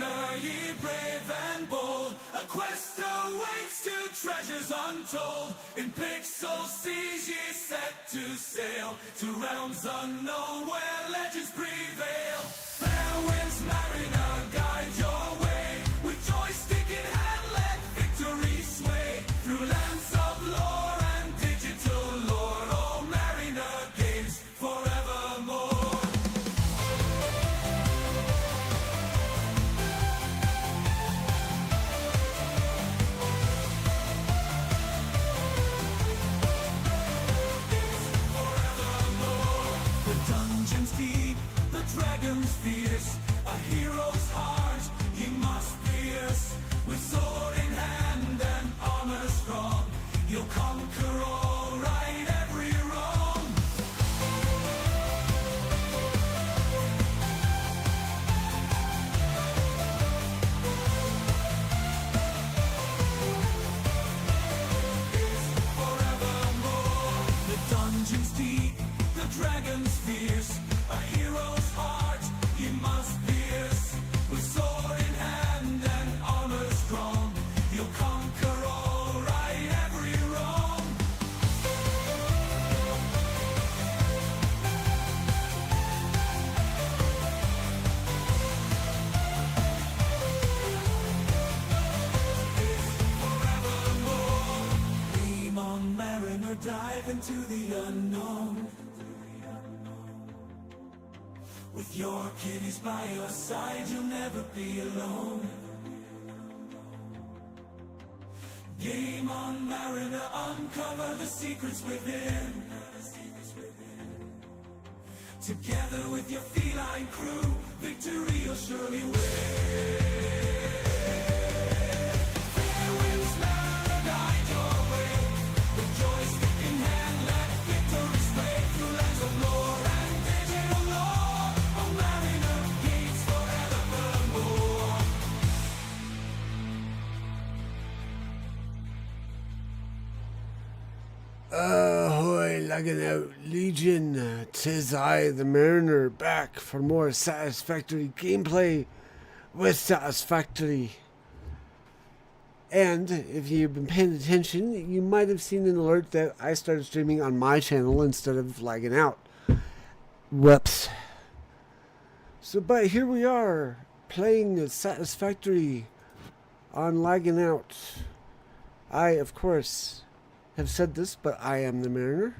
Mariner, ye brave and bold, a quest awaits to treasures untold. In pixel seas ye set to sail, to realms unknown where legends prevail. Fair winds, Mariner, guide your way, with joystick in hand let victory sway. Through lands of lore and digital lore, oh Mariner games forevermore. The dungeon's deep, the dragon's fierce, a hero's heart he must pierce. With sword in hand and armor strong, he'll conquer all, right every wrong. It's forevermore. The dungeon's deep, the dragon's fierce, a hero's heart he must pierce. With sword in hand and armor strong, he'll conquer all, right every wrong. Forevermore. Dream on, Mariner, dive into the unknown. With your kiddies by your side, you'll never be alone. Game on, Mariner, uncover the secrets within. Together with your feline crew, victory you'll surely win. Fair winds, Mariner, guide your way, with joystick in hand, let victory sway. Through lands of lore and digital lore, oh Mariner gates forevermore. Ahoy, Laggin Out Legion, 'tis I, the Mariner, back for more satisfactory gameplay with Satisfactory. And if you've been paying attention, you might have seen an alert that I started streaming on my channel instead of Laggin Out. Whoops. So, but here we are, playing Satisfactory on Laggin Out. I, of course, have said this, but I am the Mariner.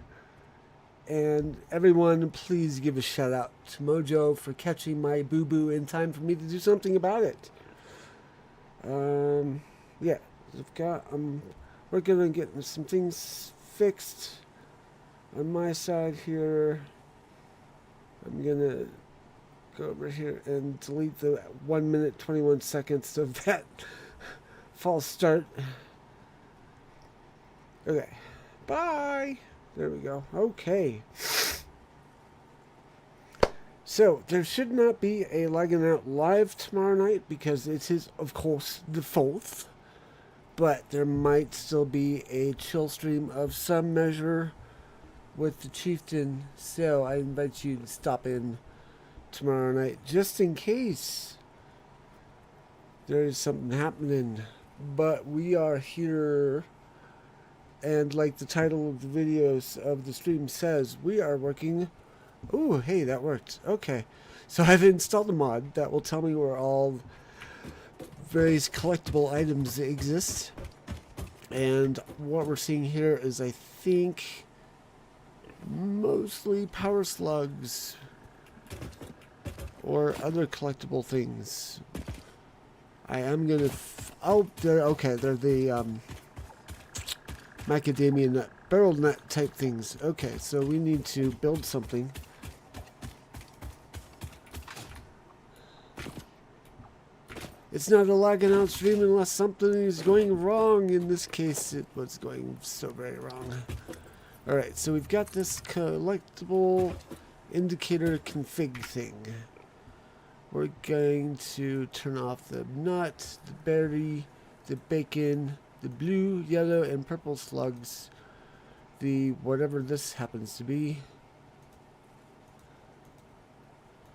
And everyone, please give a shout out to Mojo for catching my boo-boo in time for me to do something about it. Yeah, I'm working on getting some things fixed on my side here. I'm gonna go over here and delete the 1 minute 21 seconds of that false start. Okay, bye. There we go. Okay. So, there should not be a Laggin Out live tomorrow night because it is, of course, the 4th. But there might still be a chill stream of some measure with the Chieftain. So, I invite you to stop in tomorrow night just in case there's something happening. But we are here. And like the title of the videos of the stream says, we are working. Ooh, hey, that worked. Okay. So I've installed a mod that will tell me where all various collectible items exist. And what we're seeing here is, I think, mostly power slugs or other collectible things. I am going to... oh, okay, they're the... macadamia nut, barrel nut type things. Okay, so we need to build something. It's not a Laggin Out stream unless something is going wrong. In this case, it was going so very wrong. Alright, so we've got this collectible indicator config thing. We're going to turn off the nut, the berry, the bacon, the blue, yellow, and purple slugs. The whatever this happens to be.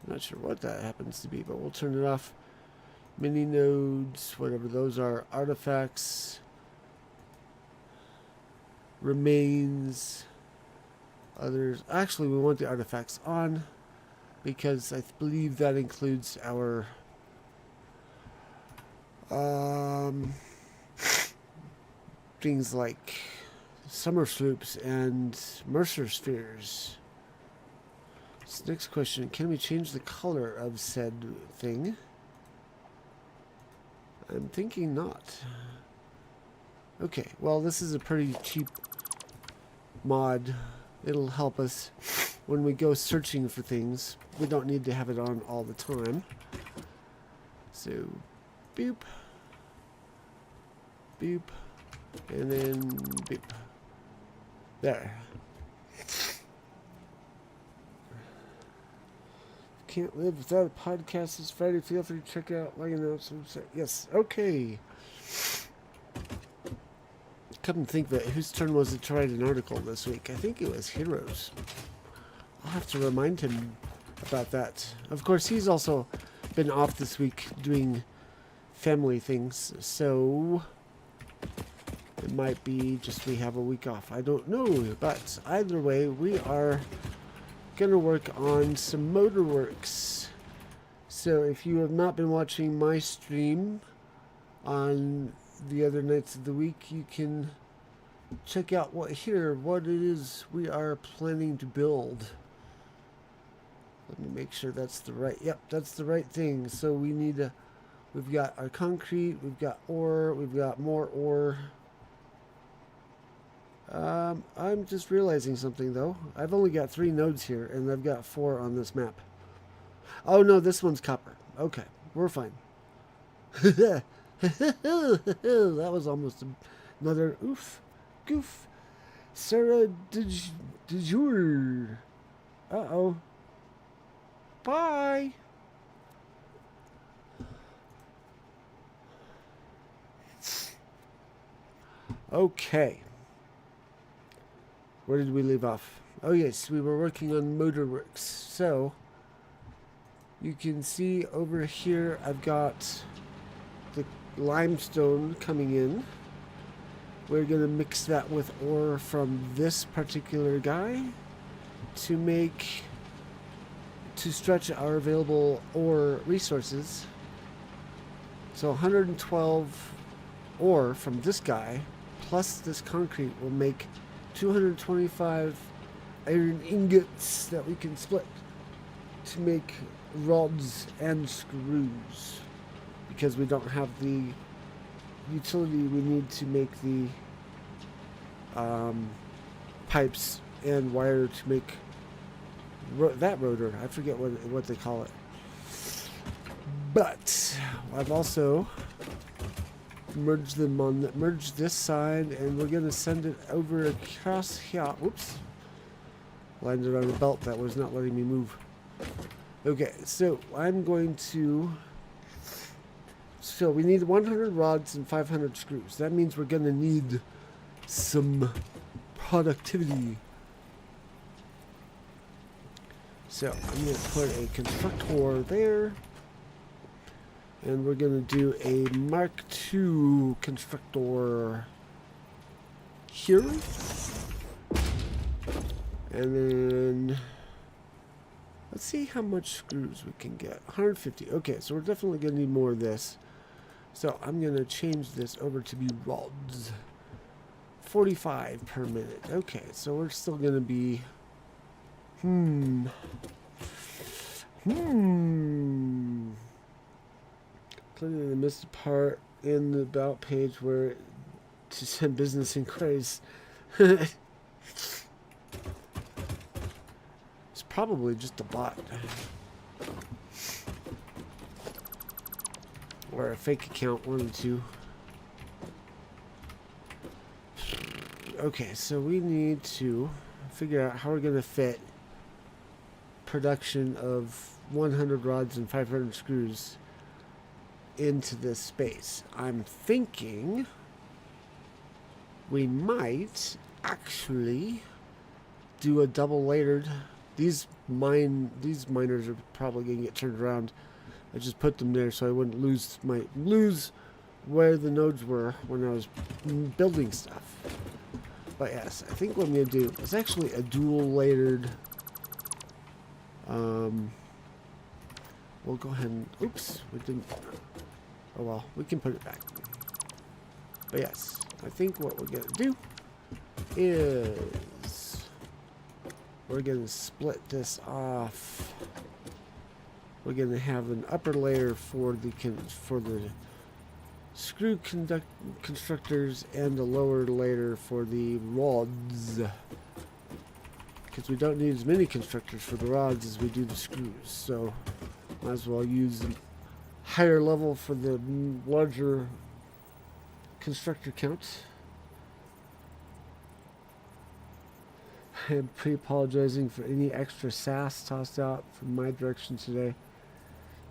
I'm not sure what that happens to be, but we'll turn it off. Mini nodes, whatever those are, artifacts, remains, others. Actually, we want the artifacts on because I believe that includes our things like summer sloops and Mercer spheres. So next question, can we change the color of said thing? I'm thinking not. Okay, well, this is a pretty cheap mod. It'll help us when we go searching for things. We don't need to have it on all the time. So, boop, boop, and then boop. There. Can't live without a podcast this Friday. Feel free to check out Laggin Out's website. Yes, okay. Come think of it, whose turn was it to write an article this week? I think it was Heroes. I'll have to remind him about that. Of course, he's also been off this week doing family things, so it might be just we have a week off. I don't know, but either way, we are going to work on some Motorworks. So if you have not been watching my stream on the other nights of the week, you can check out what it is we are planning to build. Let me make sure that's the right, yep, that's the right thing. So we need to, we've got our concrete, we've got ore, we've got more ore. I'm just realizing something though. I've only got 3 nodes here and I've got 4 on this map. Oh no, this one's copper. Okay, we're fine. That was almost another goof. Sarah did you? Uh-oh. Bye. Okay. Where did we leave off? Oh yes, we were working on Motorworks. So you can see over here I've got the limestone coming in. We're going to mix that with ore from this particular guy to stretch our available ore resources. So 112 ore from this guy plus this concrete will make 225 iron ingots that we can split to make rods and screws, because we don't have the utility we need to make the pipes and wire to make that rotor. I forget what they call it. But I've also merged this side, and we're going to send it over across here. Whoops. Landed on a belt that was not letting me move. Okay, so I'm going to... So we need 100 rods and 500 screws. That means we're going to need some productivity. So I'm going to put a constructor there. And we're going to do a Mark II constructor here. And then let's see how much screws we can get. 150. Okay, so we're definitely going to need more of this. So I'm going to change this over to be rods. 45 per minute. Okay, so we're still going to be... Clearly I missed a part in the about page where to send business inquiries. It's probably just a bot. Or a fake account, one of the two. Okay, so we need to figure out how we're going to fit production of 100 rods and 500 screws into this space. I'm thinking we might actually do a double layered. These miners are probably going to get turned around I just put them there so I wouldn't lose where the nodes were when I was building stuff. But yes, I think what I'm going to do is actually a dual layered. We'll go ahead and, oops, we didn't. Oh well, we can put it back. But yes, I think what we're going to do is we're going to split this off. We're going to have an upper layer for the screw constructors and a lower layer for the rods. Because we don't need as many constructors for the rods as we do the screws. So might as well use a higher level for the larger constructor counts. I'm pre-apologizing for any extra sass tossed out from my direction today.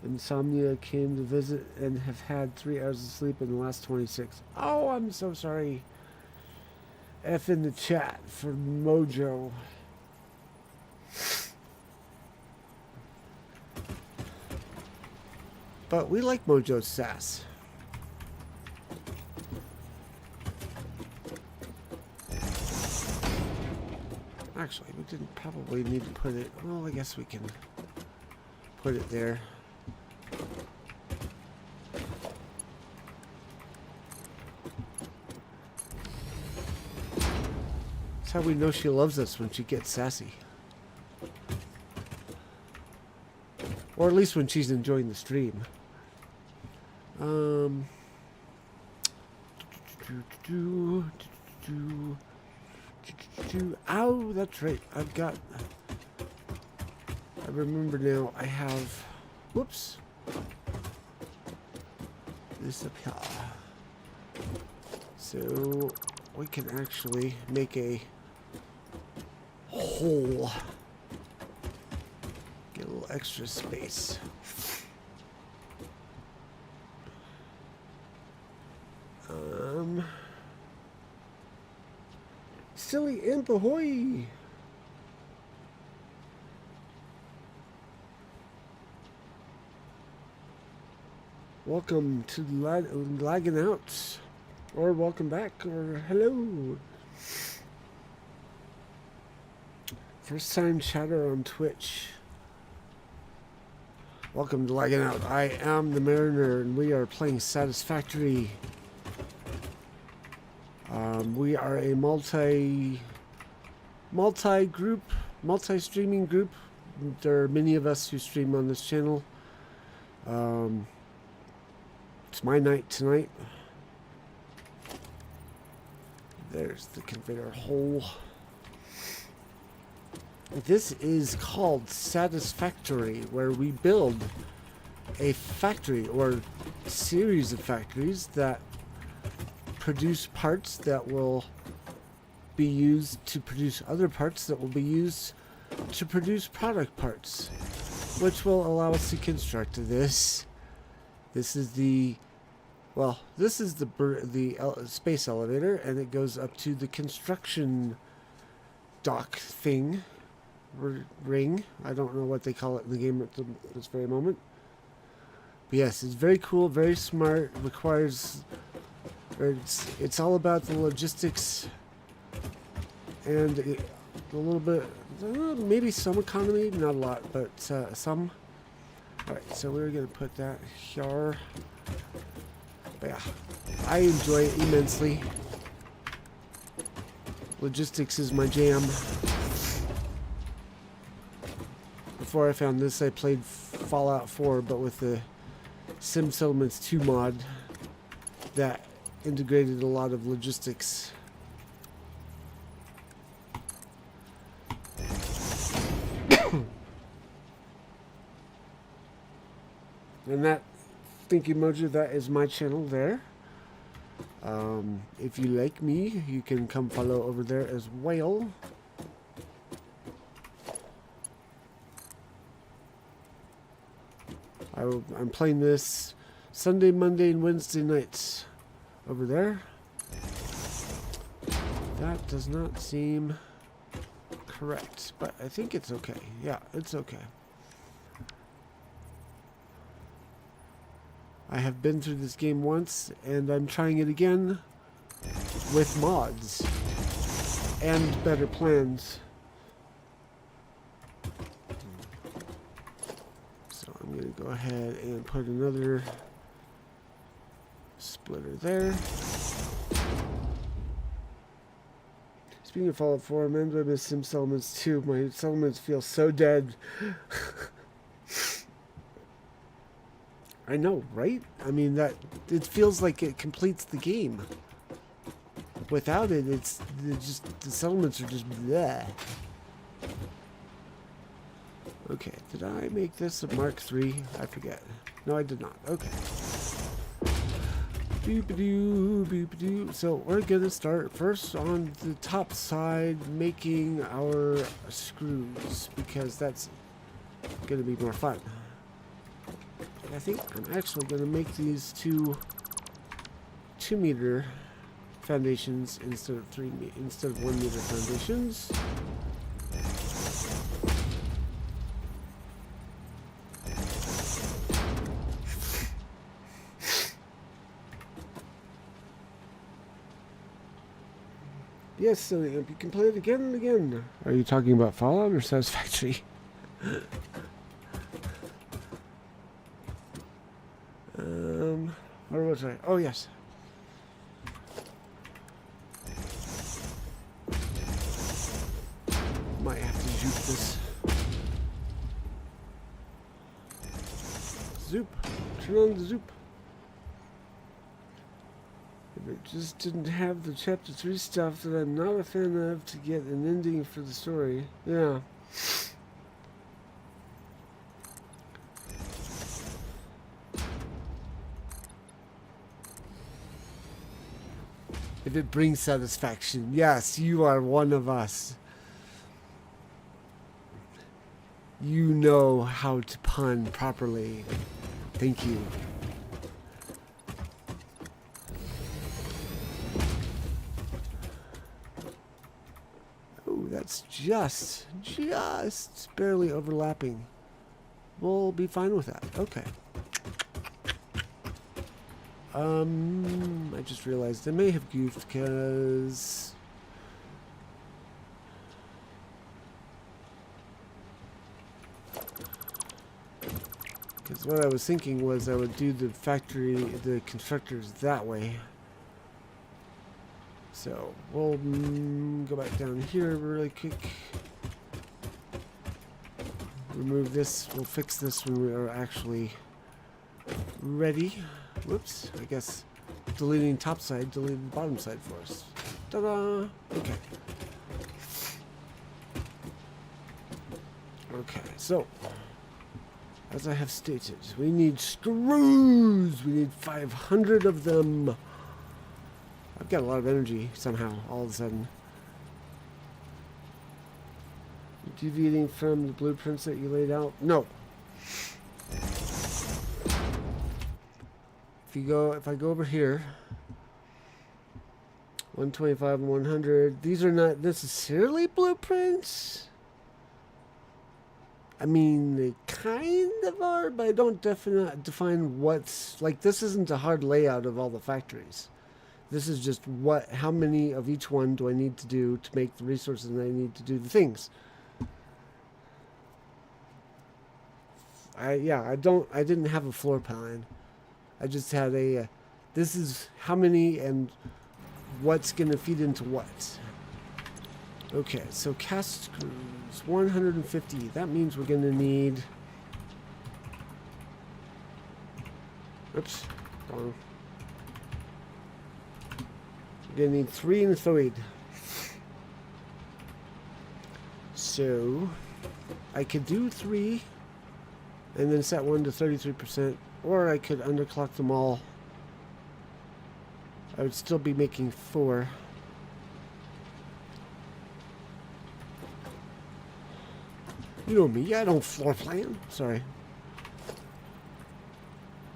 Insomnia came to visit and have had 3 hours of sleep in the last 26. Oh, I'm so sorry. F in the chat for Mojo. But we like Mojo's sass. Actually, we didn't probably need to put it. Well, I guess we can put it there. That's how we know she loves us, when she gets sassy. Or at least when she's enjoying the stream. Ow, that's right. I remember now. I have. Whoops. This up here. So we can actually make a hole. Get a little extra space. Silly imp ahoy! Welcome to Laggin Out, or welcome back, or hello. First time chatter on Twitch. Welcome to Laggin Out. I am the Mariner, and we are playing Satisfactory. We are a multi-streaming group. There are many of us who stream on this channel. It's my night tonight. There's the conveyor hole. This is called Satisfactory, where we build a factory or series of factories that produce parts that will be used to produce other parts that will be used to produce product parts, which will allow us to construct this. This is the space elevator, and it goes up to the construction dock thing, ring. I don't know what they call it in the game at this very moment. But yes, it's very cool, very smart. Requires. It's all about the logistics and a little bit, maybe some economy, not a lot, but some. Alright, so we're going to put that here. But yeah, I enjoy it immensely. Logistics is my jam. Before I found this, I played Fallout 4, but with the Sim Settlements 2 mod that integrated a lot of logistics. And that, thank you, Mojo, that is my channel there. If you like me, you can come follow over there as well. I'm playing this Sunday, Monday, and Wednesday nights over there. That does not seem correct, but I think it's okay. Yeah, it's okay. I have been through this game once, and I'm trying it again with mods and better plans. So I'm going to go ahead and put another splitter there. Speaking of Fallout 4, man, I miss Sim Settlements too. My settlements feel so dead. I know, right? I mean, that it feels like it completes the game. Without it, the settlements are just bleh. Okay, did I make this a Mark III? I forget. No, I did not. Okay. Boop-a-doo, boop-a-doo. So we're gonna start first on the top side, making our screws, because that's gonna be more fun. I think I'm actually going to make these 2-meter foundations instead of 1-meter foundations. Yes, so you can play it again and again. Are you talking about Fallout or Satisfactory? Where was I? Oh, yes. Might have to zoop this. Zoop. Turn on the zoop. If it just didn't have the chapter 3 stuff that I'm not a fan of to get an ending for the story. Yeah. If it brings satisfaction. Yes, you are one of us. You know how to pun properly. Thank you. Oh, that's just barely overlapping. We'll be fine with that. Okay. I just realized I may have goofed because what I was thinking was I would do the constructors that way. So we'll go back down here really quick. Remove this. We'll fix this when we are actually ready. Whoops, I guess deleting top side, deleted bottom side for us. Ta-da! Okay. Okay, so, as I have stated, we need screws! We need 500 of them! I've got a lot of energy, somehow, all of a sudden. Deviating from the blueprints that you laid out? No! If I go over here, 125 and 100, these are not necessarily blueprints. I mean, they kind of are, but I don't define what's, like, this isn't a hard layout of all the factories. This is just how many of each one do I need to do to make the resources that I need to do the things. I didn't have a floor plan. I just had this is how many and what's going to feed into what. Okay, so cast screws, 150. That means we're going to need... Oops, wrong. We're going to need 3 in the void. So, I could do 3 and then set 1 to 33%. Or I could underclock them all. I would still be making 4. You know me, I don't floor plan. Sorry.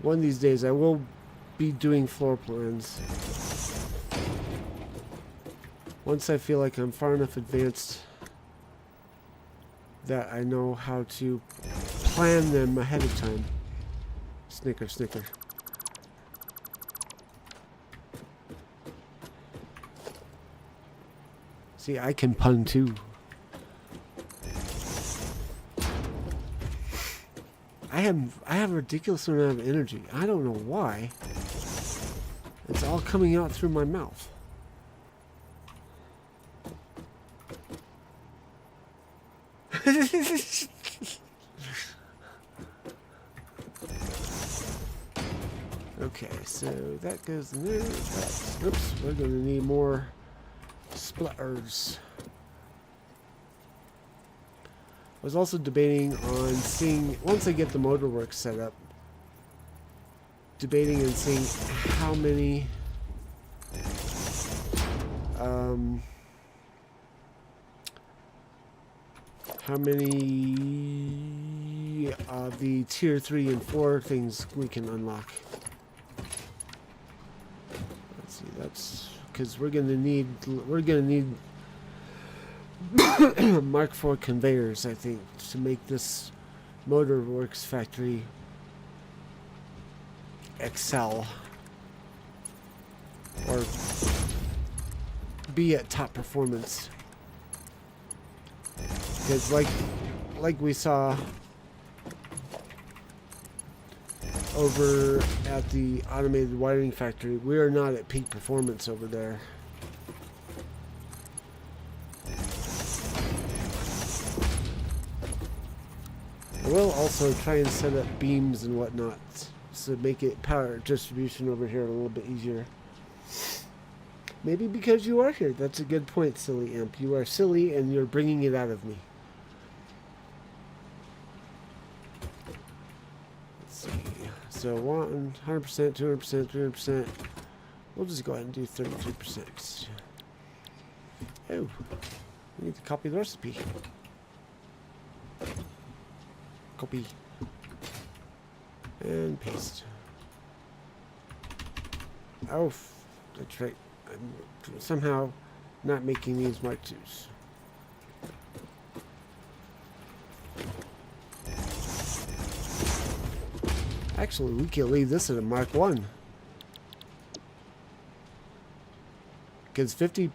One of these days I will be doing floor plans. Once I feel like I'm far enough advanced that I know how to plan them ahead of time. Snicker, snicker. See, I can pun too. I have a ridiculous amount of energy. I don't know why. It's all coming out through my mouth. Okay, so that goes in there. Oops, we're going to need more splatters. I was also debating on seeing, once I get the motor work set up, debating and seeing how many of the tier 3 and 4 things we can unlock. Let's see, that's because we're gonna need Mark IV conveyors, I think, to make this Motorworks factory excel or be at top performance. Because like we saw over at the automated wiring factory, we are not at peak performance over there. I will also try and set up beams and whatnot to make it power distribution over here a little bit easier. Maybe because you are here. That's a good point, silly imp. You are silly and you're bringing it out of me. Let's see. So 100%, 200%, 300%. We'll just go ahead and do 33%. Oh, we need to copy the recipe. Copy. And paste. Oh, that's right. I'm somehow not making these Mark IIs. Actually, we can leave this at a Mark I. Because 50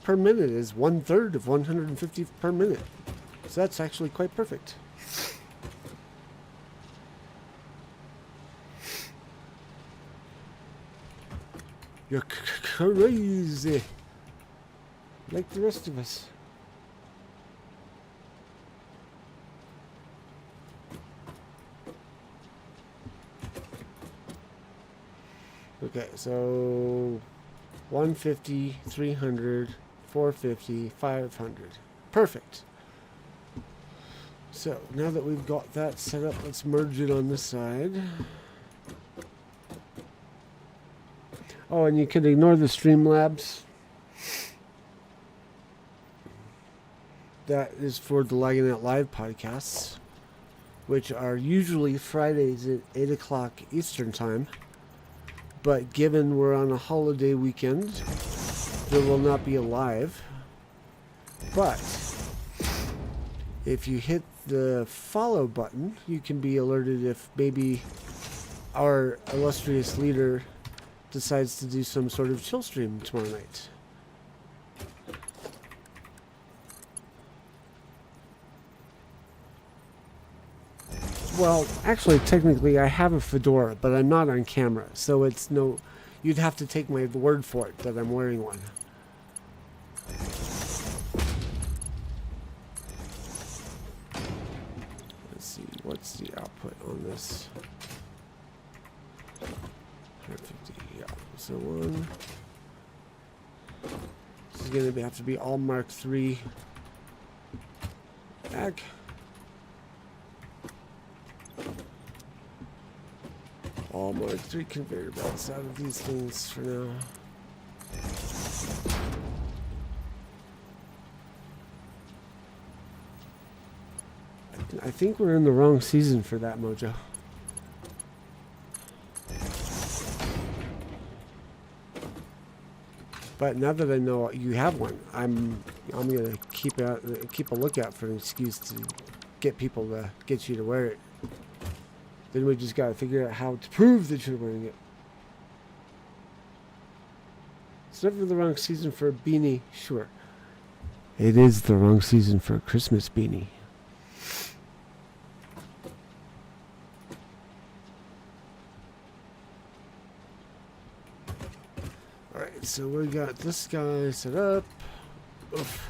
per minute is 1/3 of 150 per minute. So that's actually quite perfect. You're crazy. Like the rest of us. Okay, so 150, 300, 450, 500. Perfect. So now that we've got that set up, let's merge it on this side. Oh, and you can ignore the Streamlabs. That is for the Laggin Out Live podcasts, which are usually Fridays at 8 o'clock Eastern Time. But given we're on a holiday weekend, there will not be a live. But if you hit the follow button, you can be alerted if maybe our illustrious leader decides to do some sort of chill stream tomorrow night. Well, actually, technically, I have a fedora, but I'm not on camera, so it's no... You'd have to take my word for it that I'm wearing one. Let's see, what's the output on this? 150, yeah. So one... This is going to have to be all Mark III. Back. All Mark III conveyor belts out of these things for now. I think we're in the wrong season for that, Mojo. But now that I know you have one, I'm gonna keep a lookout for an excuse to get people to get you to wear it. Then we just gotta figure out how to prove that you're wearing it. It's never the wrong season for a beanie, sure. It is the wrong season for a Christmas beanie. Alright, so we got this guy set up. Oof.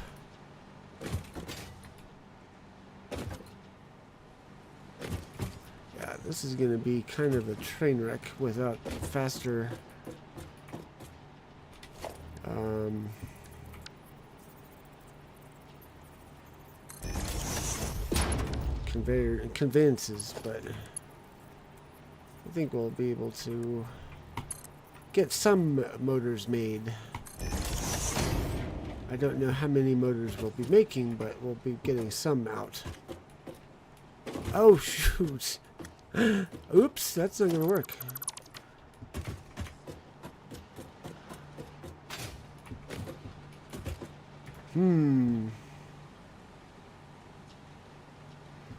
Yeah, this is going to be kind of a train wreck without faster conveyances, but I think we'll be able to get some motors made. I don't know how many motors we'll be making, but we'll be getting some out. Oh shoot! Oops, that's not gonna work.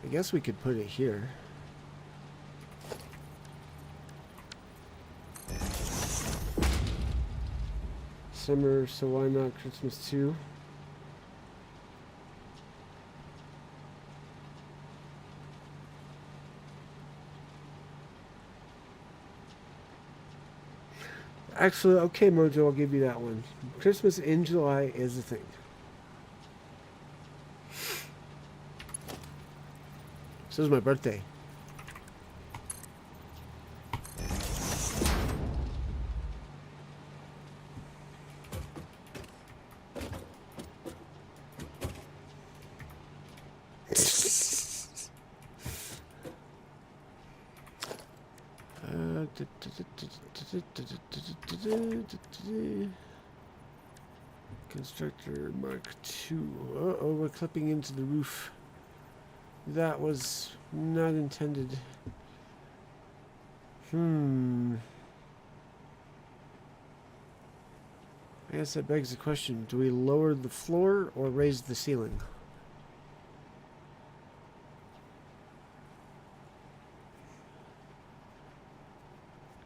I guess we could put it here. Summer, so why not Christmas too? Actually, okay, Mojo, I'll give you that one. Christmas in July is a thing. So is my birthday. Constructor Mark II. Uh-oh, we're clipping into the roof. That was not intended. I guess that begs the question, do we lower the floor or raise the ceiling?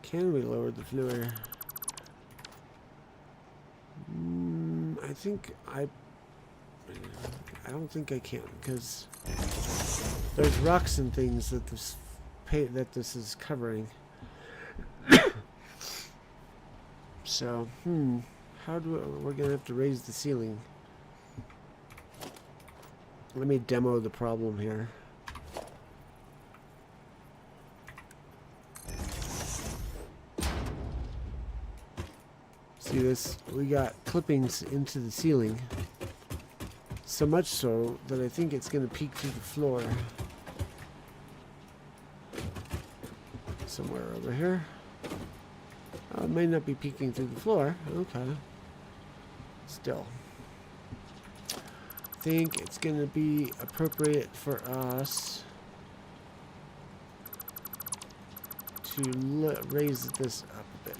Can we lower the floor? I don't think I can, because there's rocks and things that this is covering. So, how we're gonna have to raise the ceiling. Let me demo the problem here. See this? We got clippings into the ceiling. So much so that I think it's going to peek through the floor. Somewhere over here. It may not be peeking through the floor. Okay. Still. I think it's going to be appropriate for us to raise this up a bit.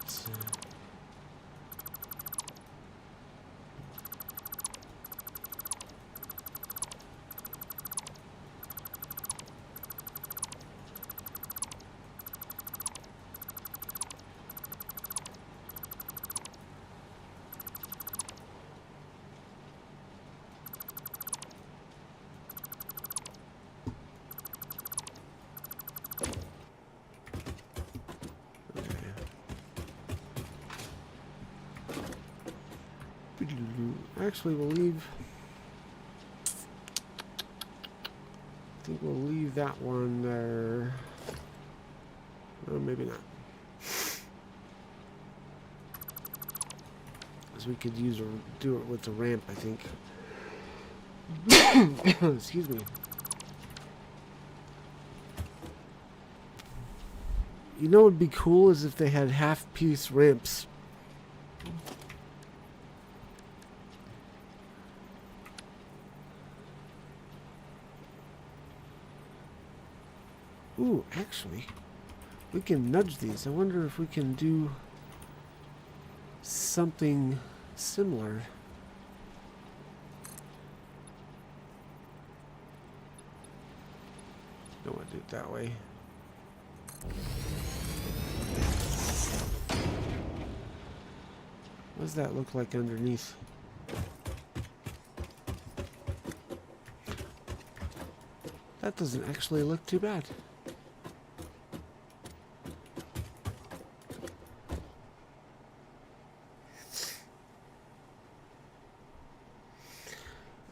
Actually, we'll leave. I think we'll leave that one there. Or maybe not. Because we could do it with the ramp, I think. Excuse me. You know what would be cool is if they had half-piece ramps. Ooh, actually, we can nudge these. I wonder if we can do something similar. Don't want to do it that way. What does that look like underneath? That doesn't actually look too bad.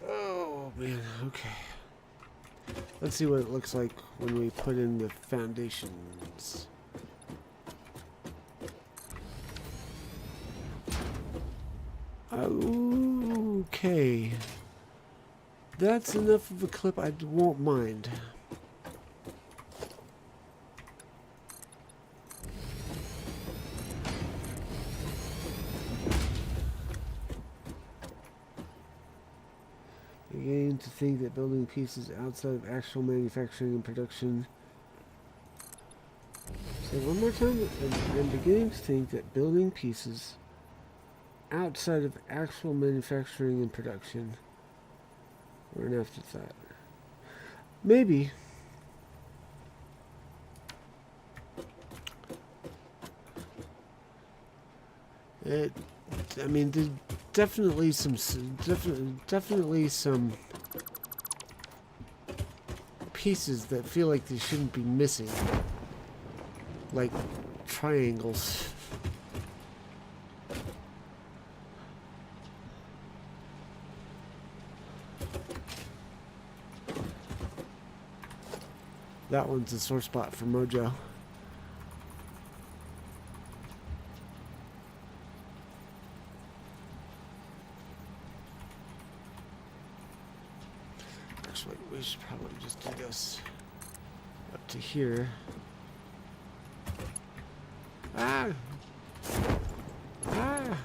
Oh man, okay. Let's see what it looks like when we put in the foundations. Okay. That's enough of a clip I won't mind. Beginning to think that building pieces outside of actual manufacturing and production. Say one more time. I'm beginning to think that building pieces outside of actual manufacturing and production were an afterthought. Maybe. I mean, there's definitely some pieces that feel like they shouldn't be missing, like triangles. That one's a sore spot for Mojo. Actually, we should probably just do this up to here. Ah! Ah!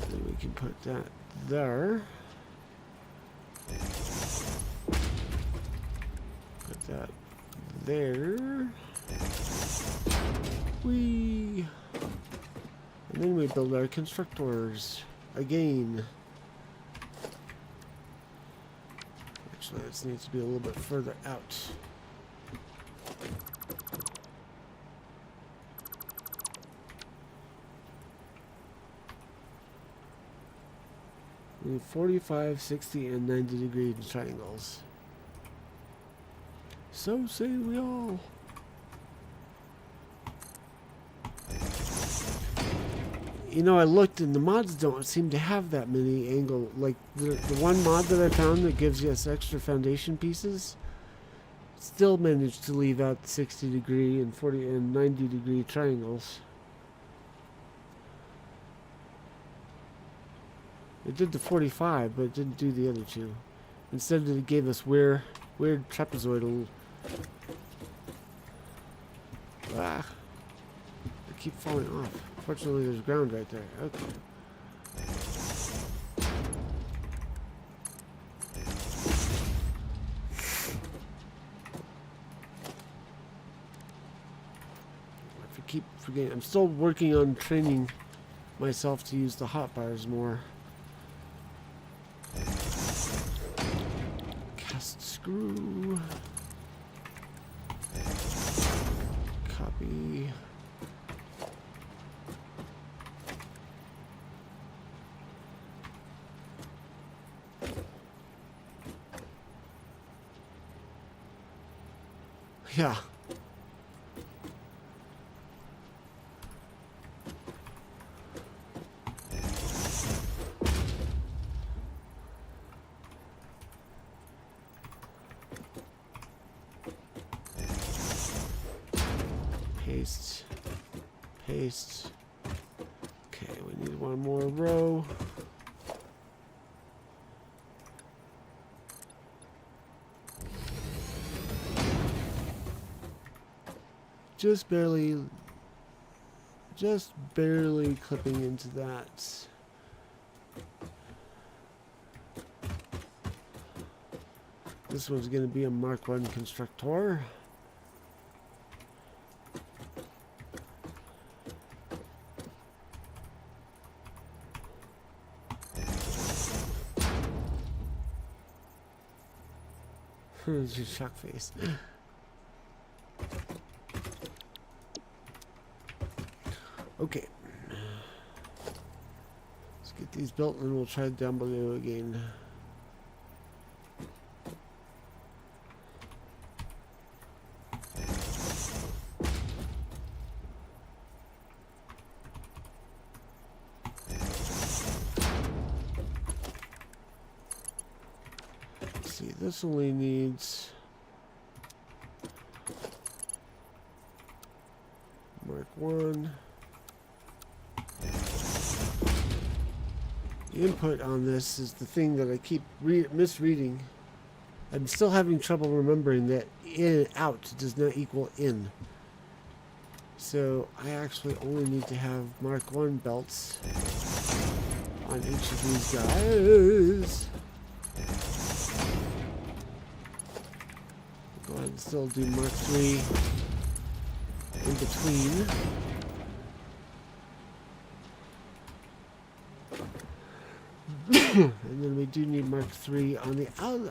Then we can put that there. Put that there. Whee! And then we build our constructors again. Actually, this needs to be a little bit further out. We need 45, 60, and 90 degree triangles. So say we all. You know, I looked and the mods don't seem to have that many angle. Like the one mod that I found that gives us extra foundation pieces still managed to leave out 60 degree and 40 and 90 degree triangles. It did the 45, but it didn't do the other two. Instead, it gave us weird trapezoidal. Ah! They keep falling off. Fortunately, there's ground right there. Okay. I keep forgetting. I'm still working on training myself to use the hot bars more. Cast screw. Copy. Yeah. Paste. Paste. Okay, we need one more row. Just barely clipping into that. This one's going to be a Mark 1 constructor. It's your shock face. Okay. Get these built and we'll try down below again. Let's see, this only needs Mark 1. The input on this is the thing that I keep misreading. I'm still having trouble remembering that in out does not equal in. So I actually only need to have Mark 1 belts on each of these guys. Go ahead and still do Mark 3 in between. And then we do need Mark 3 on the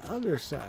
other side.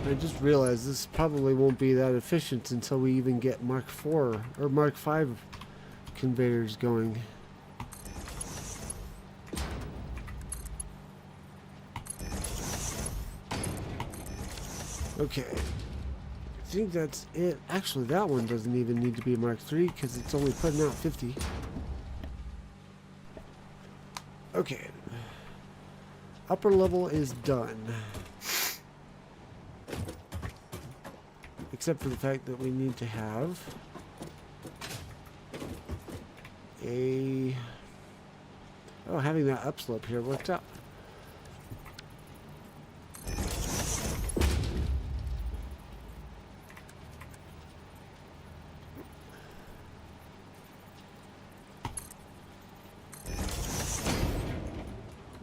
I just realized this probably won't be that efficient until we even get Mark 4 or Mark 5 conveyors going. Okay. I think that's it. Actually, that one doesn't even need to be Mark 3 because it's only putting out 50. Okay. Upper level is done. Except for the fact that we need to have a... Oh, having that upslope here worked out.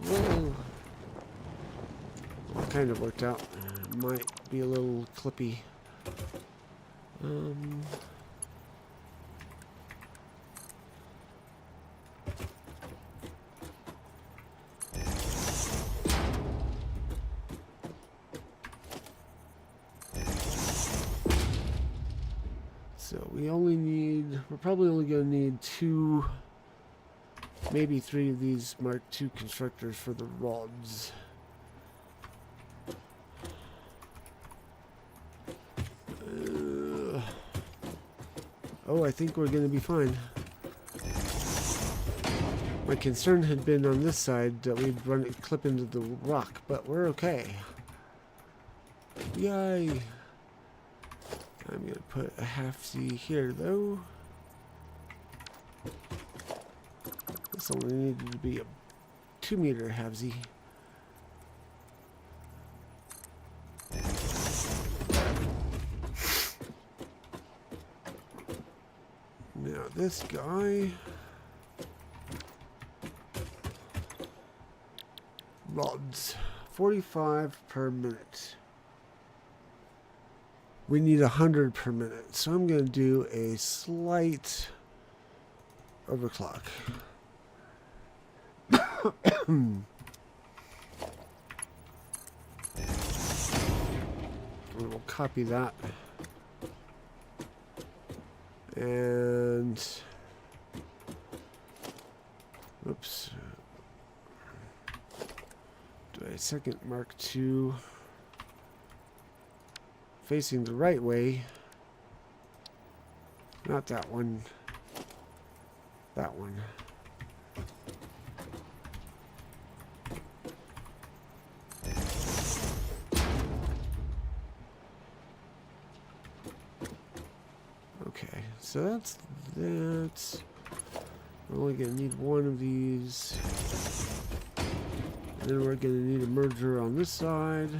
Whoa. Well, kind of worked out. Might be a little clippy. So we only need, we're probably only going to need 2, maybe 3 of these Mark II constructors for the rods. Oh, I think we're going to be fine. My concern had been on this side that we'd clip into the rock, but we're okay. Yay! I'm going to put a half C here, though. This only needed to be a 2-meter half Z. Now this guy, rods, 45 per minute. We need 100 per minute, so I'm going to do a slight overclock. We'll copy that. And oops, do a second Mark II facing the right way, not that one, that one. Okay, so that's that. We're only going to need one of these. And then we're going to need a merger on this side.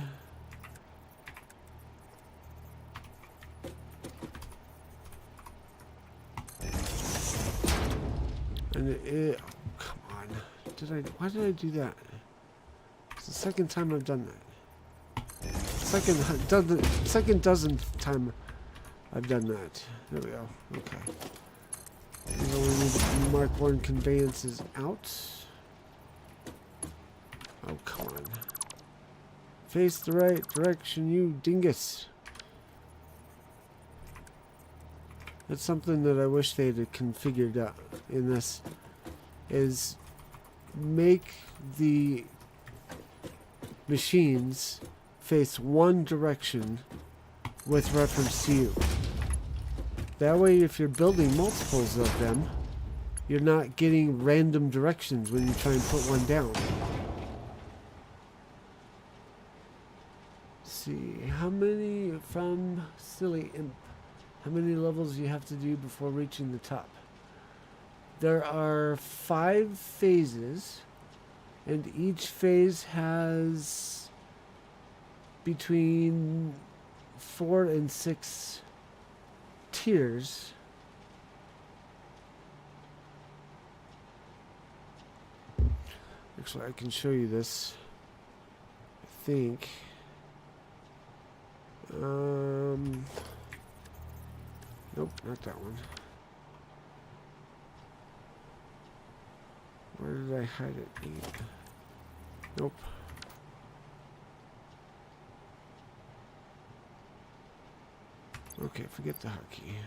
And oh, come on. Why did I do that? It's the second time I've done that. Second dozenth time I've done that. There we go. Okay. So we need the Mark 1 conveyances out. Oh, come on. Face the right direction, you dingus. That's something that I wish they'd have configured in this, is make the machines face one direction with reference to you. That way, if you're building multiples of them, you're not getting random directions when you try and put one down. Let's see, how many from Silly Imp? How many levels do you have to do before reaching the top? There are 5 phases, and each phase has between 4 and 6 tiers. Actually, I can show you this. I think. Nope, not that one. Where did I hide it? Nope. Okay, forget the hotkey.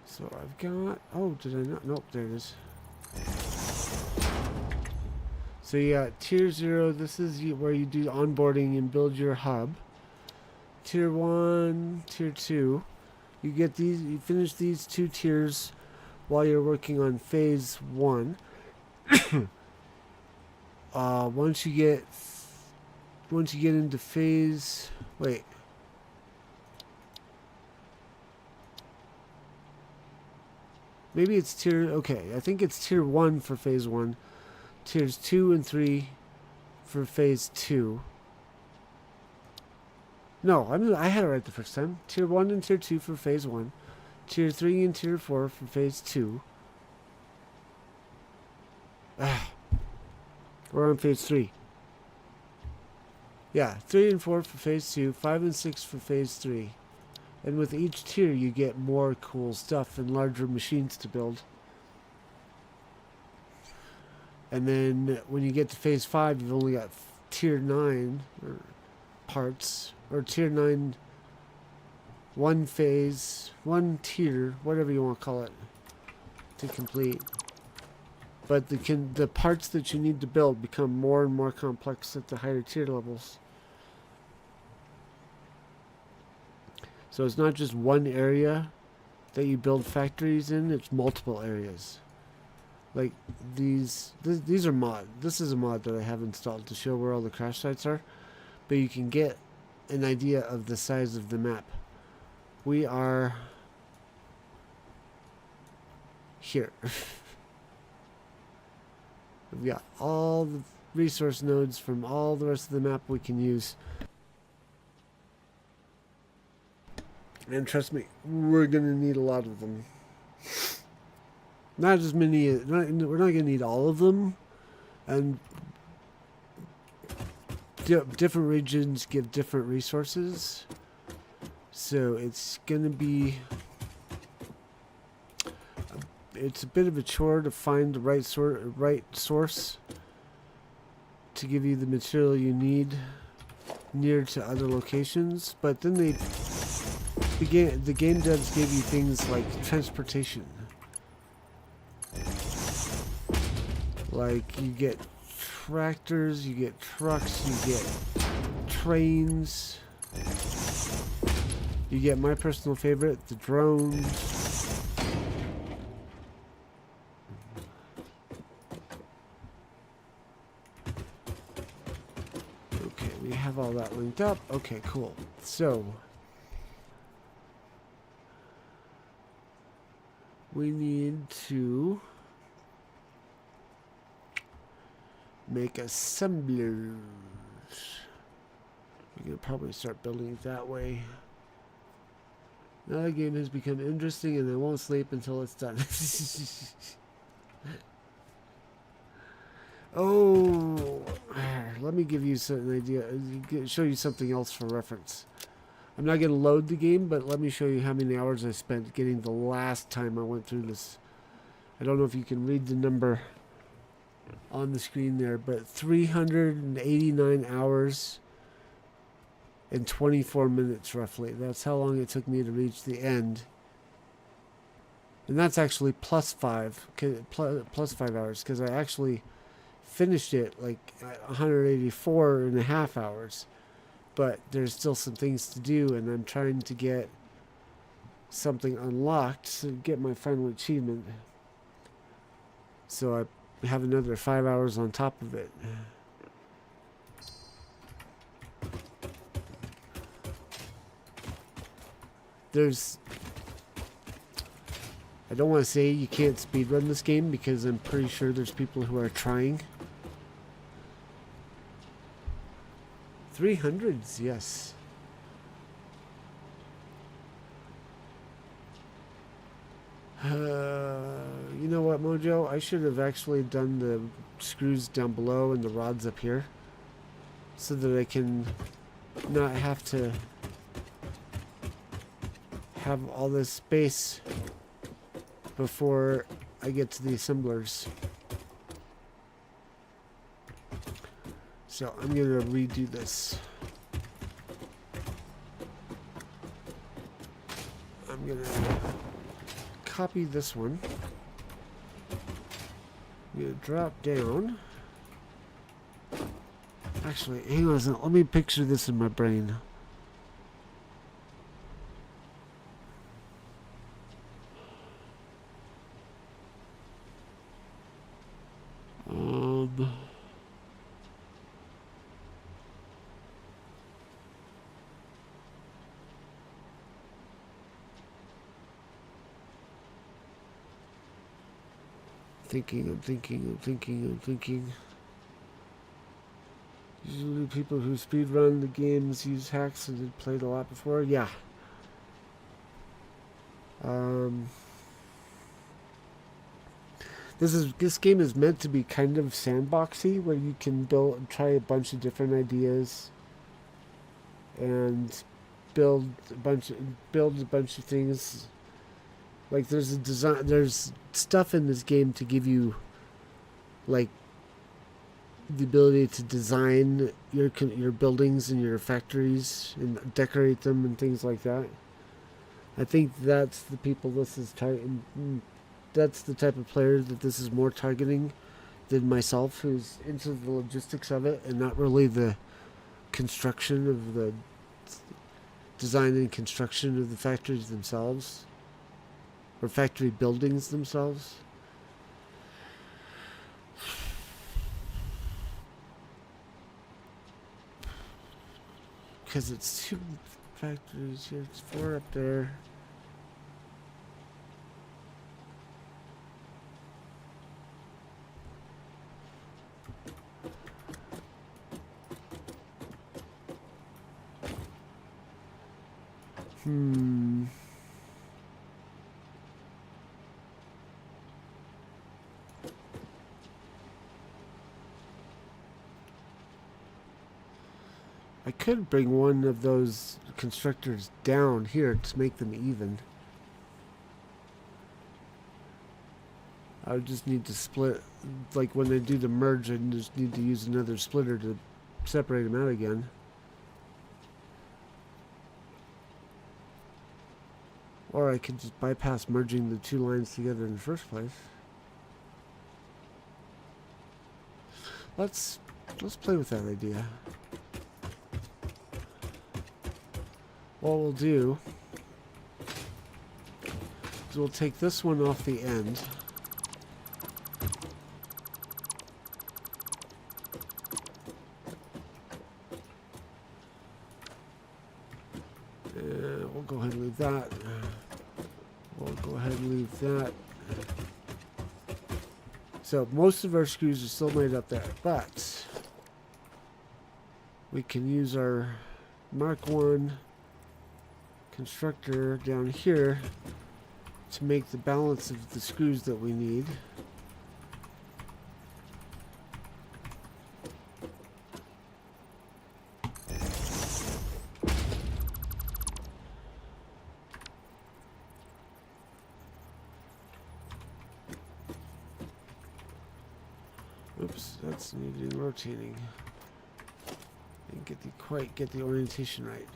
So I've got... Oh, did I not? Nope, there it is. So you got Tier 0. This is where you do onboarding and build your hub. Tier 1, Tier 2. You get these. You finish these 2 tiers while you're working on Phase 1. Once you get into Phase... Wait. Maybe it's Tier... Okay, I think it's Tier 1 for Phase 1. Tiers 2 and 3 for Phase 2. No, I had it right the first time. Tier 1 and Tier 2 for Phase 1. Tier 3 and Tier 4 for Phase 2. We're on Phase 3. Yeah, 3 and 4 for Phase 2. 5 and 6 for Phase 3. And with each tier, you get more cool stuff and larger machines to build. And then when you get to Phase 5, you've only got Tier 9 or parts, or Tier 9, one phase, one tier, whatever you want to call it, to complete. But the parts that you need to build become more and more complex at the higher tier levels. So it's not just one area that you build factories in, it's multiple areas. Like these are mod. This is a mod that I have installed to show where all the crash sites are, but you can get an idea of the size of the map. We are here. We've got all the resource nodes from all the rest of the map we can use. And trust me, we're gonna need a lot of them. Not as many. We're not going to need all of them, and different regions give different resources. So it's going to be. It's a bit of a chore to find the right source to give you the material you need near to other locations. But then the game devs gave you things like transportation. Like, you get tractors, you get trucks, you get trains. You get my personal favorite, the drones. Okay, we have all that linked up. Okay, cool. So, we need to make assemblers. We can probably start building it that way. Now the game has become interesting and I won't sleep until it's done. Oh, let me give you an idea, show you something else for reference. I'm not going to load the game, but let me show you how many hours I spent getting the last time I went through this. I don't know if you can read the number on the screen there, but 389 hours and 24 minutes roughly. That's how long it took me to reach the end. And that's actually plus 5 hours, because I actually finished it like 184 and a half hours. But there's still some things to do, and I'm trying to get something unlocked to get my final achievement. So I have another 5 hours on top of it. I don't want to say you can't speedrun this game, because I'm pretty sure there's people who are trying. 300s, yes. You know what, Mojo? I should have actually done the screws down below and the rods up here, so that I can not have to have all this space before I get to the assemblers. So I'm going to redo this. I'm going to copy this one. I'm going to drop down. Actually, hang on a second. Let me picture this in my brain. I'm thinking. Usually people who speedrun the games use hacks and had played a lot before. Yeah. This game is meant to be kind of sandboxy, where you can try a bunch of different ideas and build a bunch of things. Like there's stuff in this game to give you like the ability to design your buildings and your factories and decorate them and things like that. I think that's the people this is that's the type of player that this is more targeting than myself, who's into the logistics of it and not really the construction of the design and construction of the factories themselves. Or factory buildings themselves. Because it's 2 factories here, it's 4 up there. I could bring one of those constructors down here to make them even. I would just need to split, like when I do the merge, I just need to use another splitter to separate them out again. Or I could just bypass merging the 2 lines together in the first place. Let's play with that idea. What we'll do is we'll take this one off the end. We'll go ahead and leave that. We'll go ahead and leave that. So most of our screws are still made up there, but we can use our Mark 1 constructor down here to make the balance of the screws that we need. Oops, that's needed rotating. Didn't quite get the orientation right.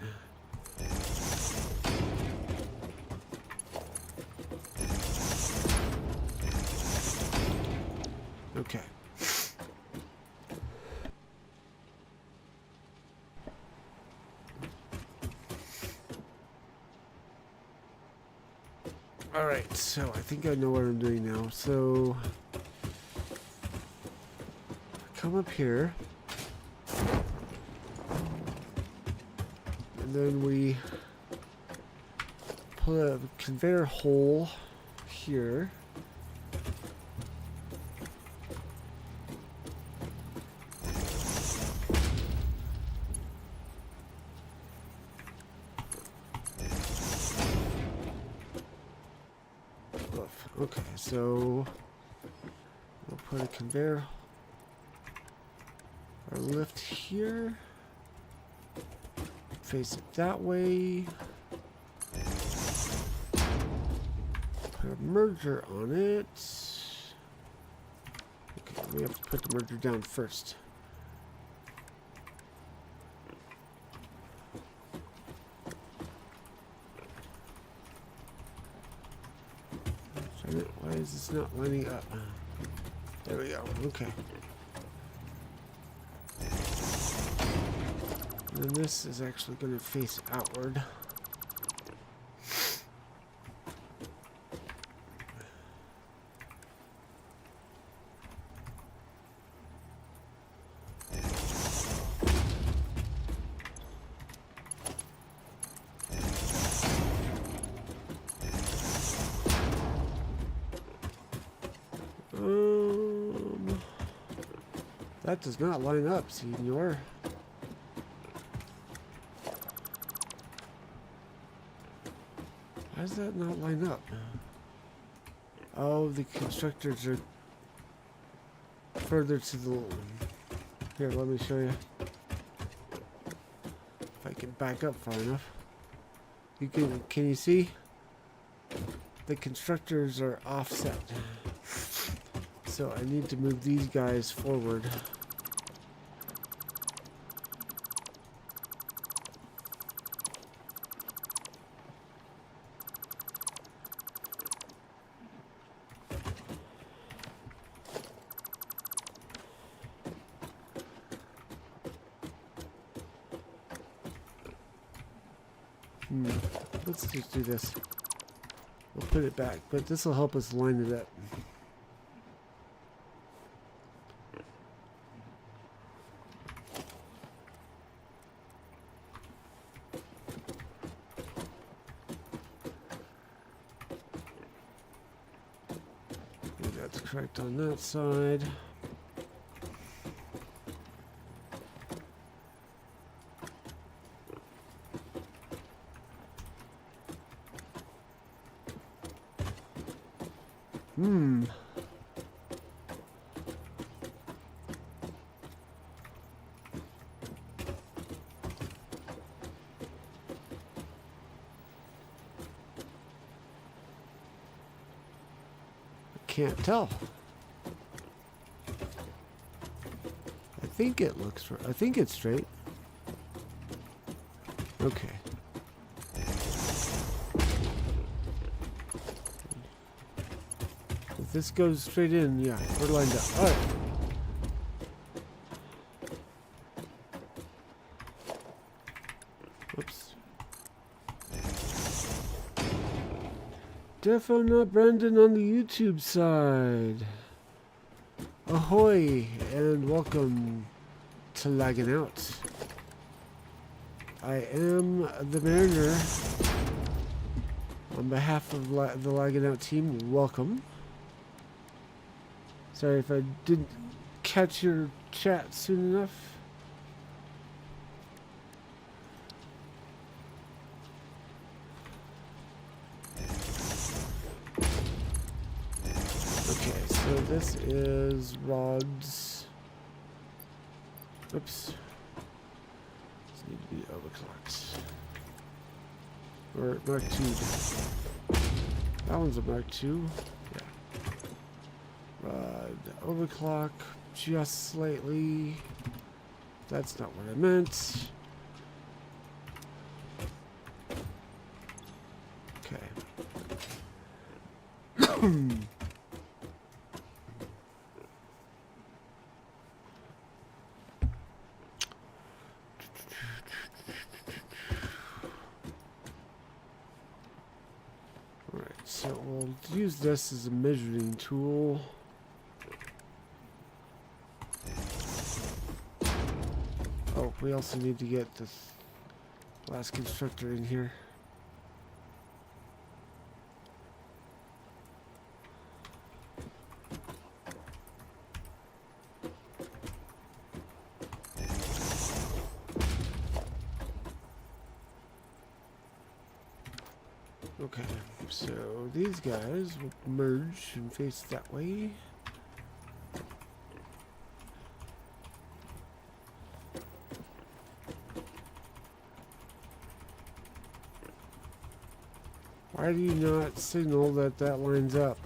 Okay. All right, so I think I know what I'm doing now. So come up here, and then we put a conveyor hole here. Okay, so we'll put a conveyor or lift here. Face it that way. Put a merger on it. Okay, we have to put the merger down first. Why is this not lining up? There we go. Okay. And then this is actually going to face outward. That does not line up, senor. Why does that not line up? Oh, the constructors are further to the... Here, let me show you. If I can back up far enough. Can you see? The constructors are offset. So I need to move these guys forward. Let's just do this. We'll put it back, but this will help us line it up. That's correct on that side. Can't tell. I think it looks. I think it's straight. Okay. If this goes straight in, yeah, we're lined up. All right. Whoops. Defo not Brandon on the YouTube side. Ahoy and welcome to Laggin Out. I am the Mariner. On behalf of the Laggin Out team, welcome. Sorry if I didn't catch your chat soon enough. this is rods. Oops. These need to be overclocked. Or Mark II. That one's a Mark II. Yeah. Rod overclock just slightly. That's not what I meant. Okay. Alright, so we'll use this as a measuring tool. Oh, we also need to get this last constructor in here. Okay, so these guys will merge and face that way. Why do you not signal that that lines up?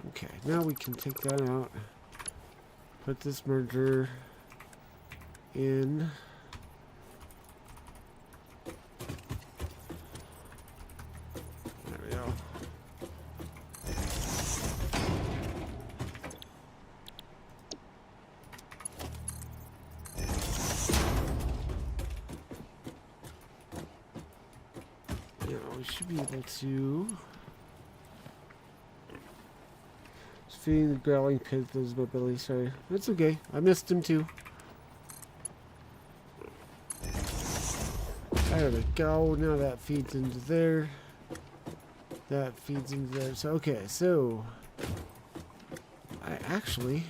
Okay, now we can take that out. Put this merger in. There we go. Now we should be able to. Feeding the growling pit, those my belly, sorry. That's okay. I missed him too. There we go. Now that feeds into there. That feeds into there. So, okay, so I actually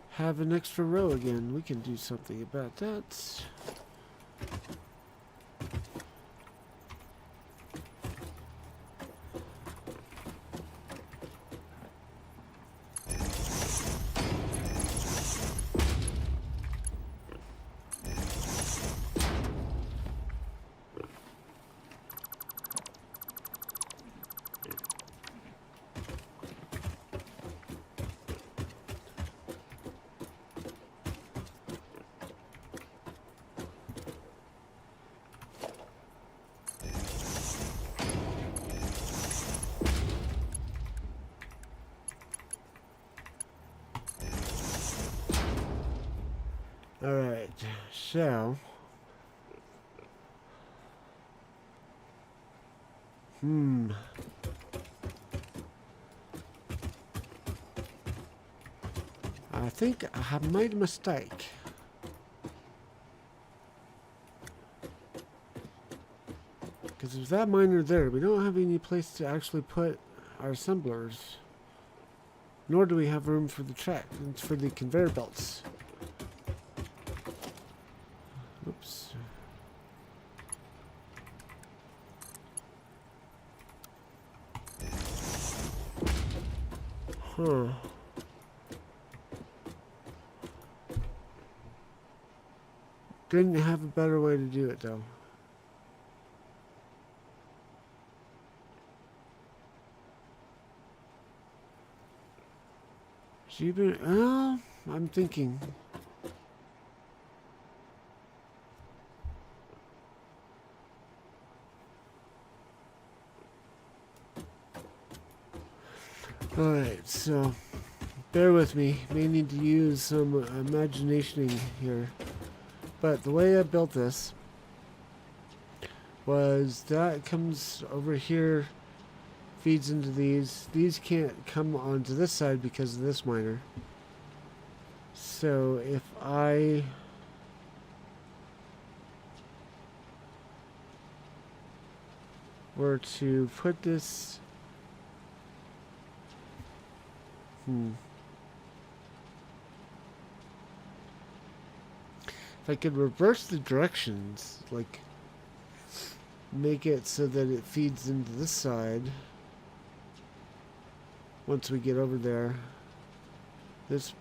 have an extra row again. We can do something about that. Alright, so I think I have made a mistake. Because there's that miner there. We don't have any place to actually put our assemblers. Nor do we have room for the track, for the conveyor belts. Oops. Huh. Didn't have a better way to do it though. I'm thinking. Alright, so bear with me. May need to use some imaginationing here. But the way I built this was that comes over here, feeds into these. These can't come onto this side because of this miner. So if I were to put this If I could reverse the directions, like make it so that it feeds into this side once we get over there. This,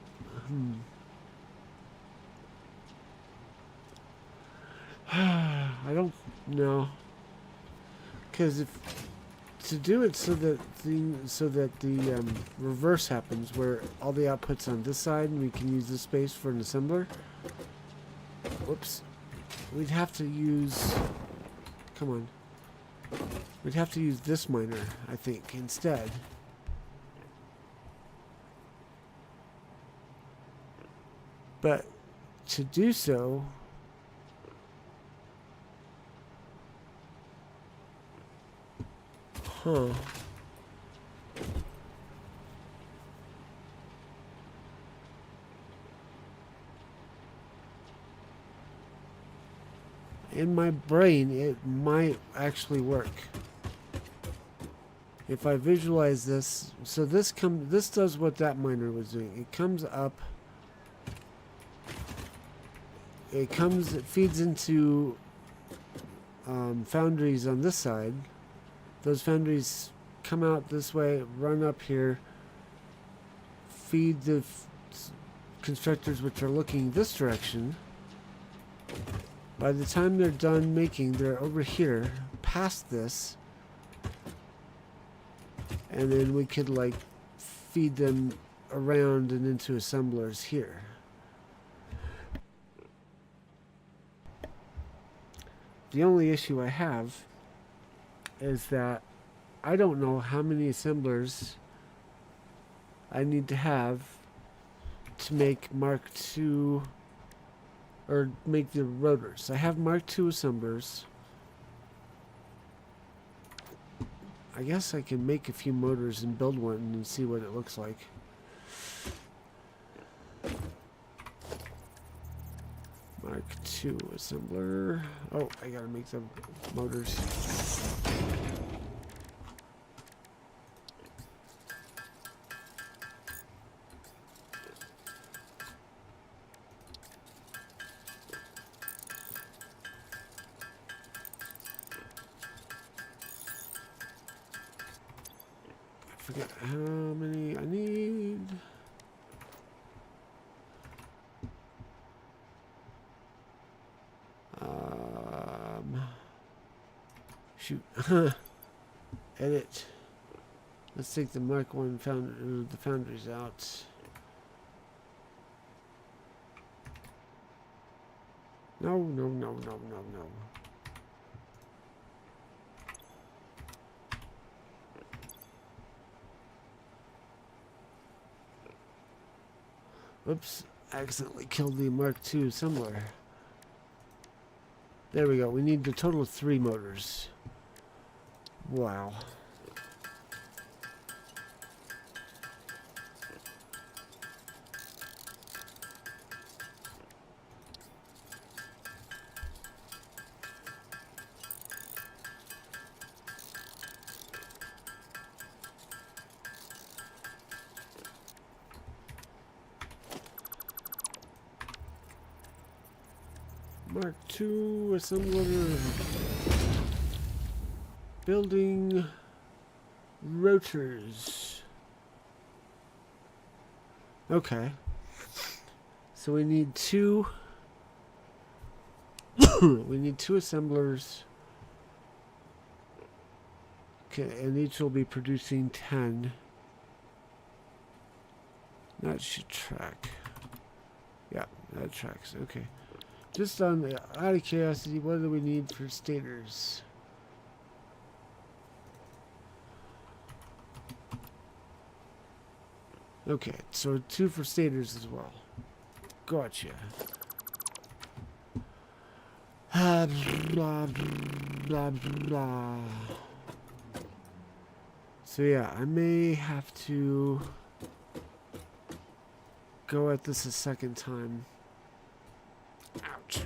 I don't know, because if to do it so that the reverse happens, where all the outputs on this side, and we can use this space for an assembler. Whoops, we'd have to use. Come on, we'd have to use this miner, I think, instead. But to do so, in my brain, it might actually work. If I visualize this, so this does what that miner was doing. It comes up. It feeds into foundries on this side. Those foundries come out this way, run up here, feed the constructors which are looking this direction. By the time they're done making, they're over here, past this, and then we could like feed them around and into assemblers here. The only issue I have is that I don't know how many assemblers I need to have to make Mark II, or make the rotors. I have Mark II assemblers. I guess I can make a few motors and build one and see what it looks like. Mark II assembler. Oh, I gotta make the motors. I forget how many I need. Shoot. Edit. Let's take the Mark I the foundries out. No. Oops, accidentally killed the Mark II assembler. There we go. We need a total of 3 motors. Wow. Mark II assembler. Building rotors. Okay. So we need 2 we need 2 assemblers. Okay, and each will be producing 10. That should track. Yeah, that tracks. Okay. Just out of curiosity, what do we need for stators? Okay, so 2 for stators as well. Gotcha. Blah, blah, blah. So yeah, I may have to go at this a second time. Ouch.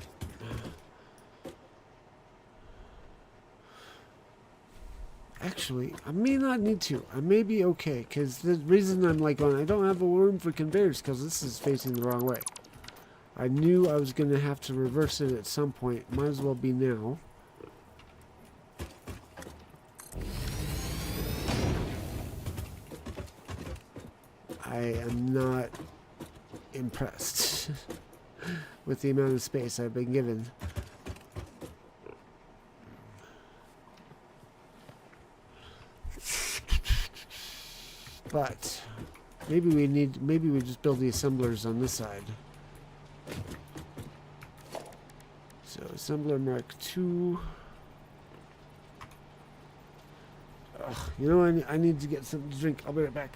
Actually, I may not need to. I may be okay, because the reason I'm like going, I don't have a room for conveyors, because this is facing the wrong way. I knew I was going to have to reverse it at some point. Might as well be now. I am not impressed with the amount of space I've been given. But maybe we just build the assemblers on this side. So assembler Mark II. Ugh, you know, I need to get something to drink. I'll be right back.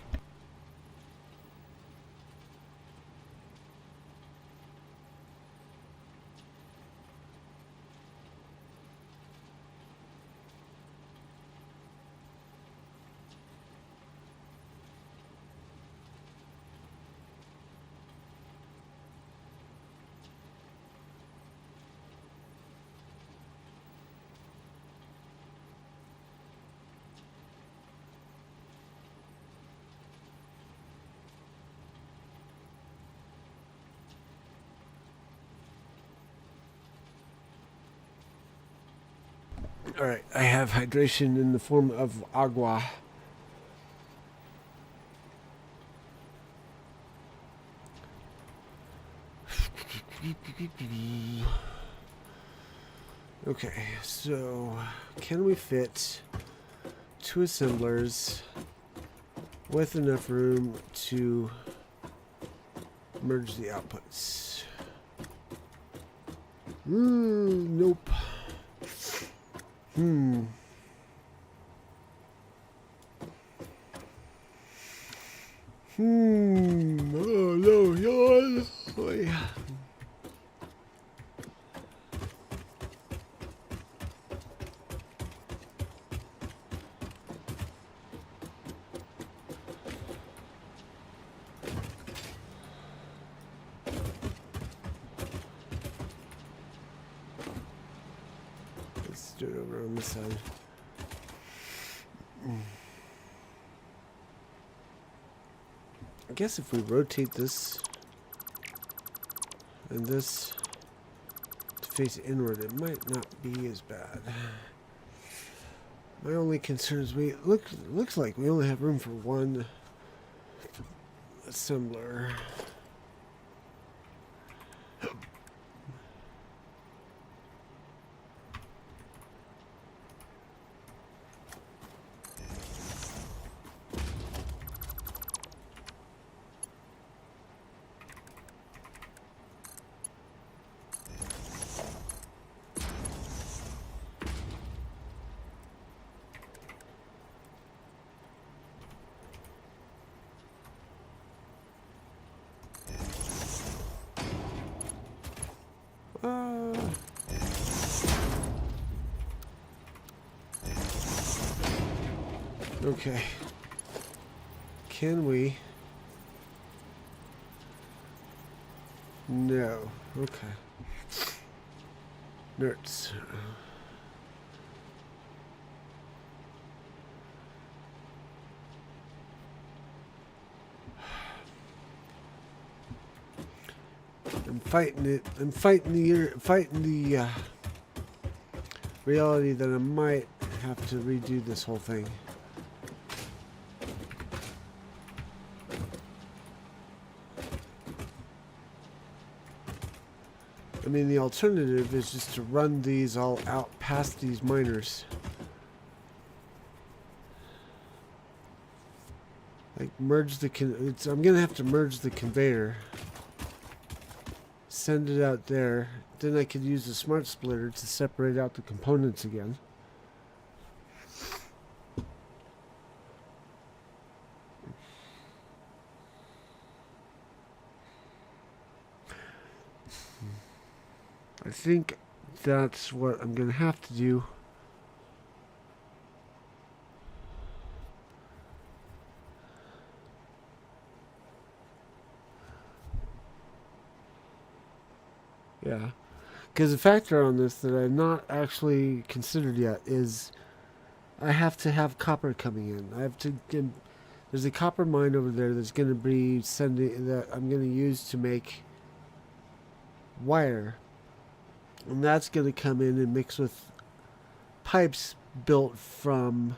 Alright, I have hydration in the form of agua. Okay, so can we fit 2 assemblers with enough room to merge the outputs? Nope. Oh no, yawn. Oh, yeah. Let's do it over on this side. I guess if we rotate this and this to face inward, it might not be as bad. My only concern is looks like we only have room for 1 assembler. Okay. Can we? No. Okay. Nerds. I'm fighting it. I'm fighting the reality that I might have to redo this whole thing. I mean, the alternative is just to run these all out past these miners. Like merge the I'm gonna have to merge the conveyor. Send it out there. Then I could use the smart splitter to separate out the components again. I think that's what I'm gonna have to do. Yeah, because the factor on this that I've not actually considered yet is I have to have copper coming in. I have to get, there's a copper mine over there that's going to be sending, that I'm going to use to make wire. And that's going to come in and mix with pipes built from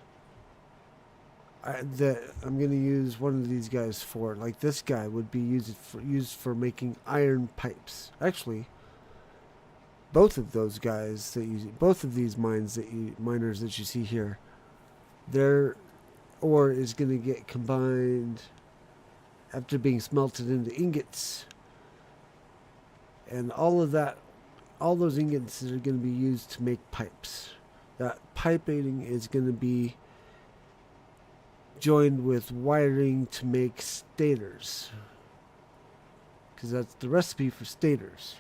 that I'm going to use one of these guys for. Like this guy would be used for making iron pipes. Actually, both of those guys both of these miners that you see here, their ore is going to get combined after being smelted into ingots, and all those ingots are going to be used to make pipes. That piping is going to be joined with wiring to make stators, because that's the recipe for stators.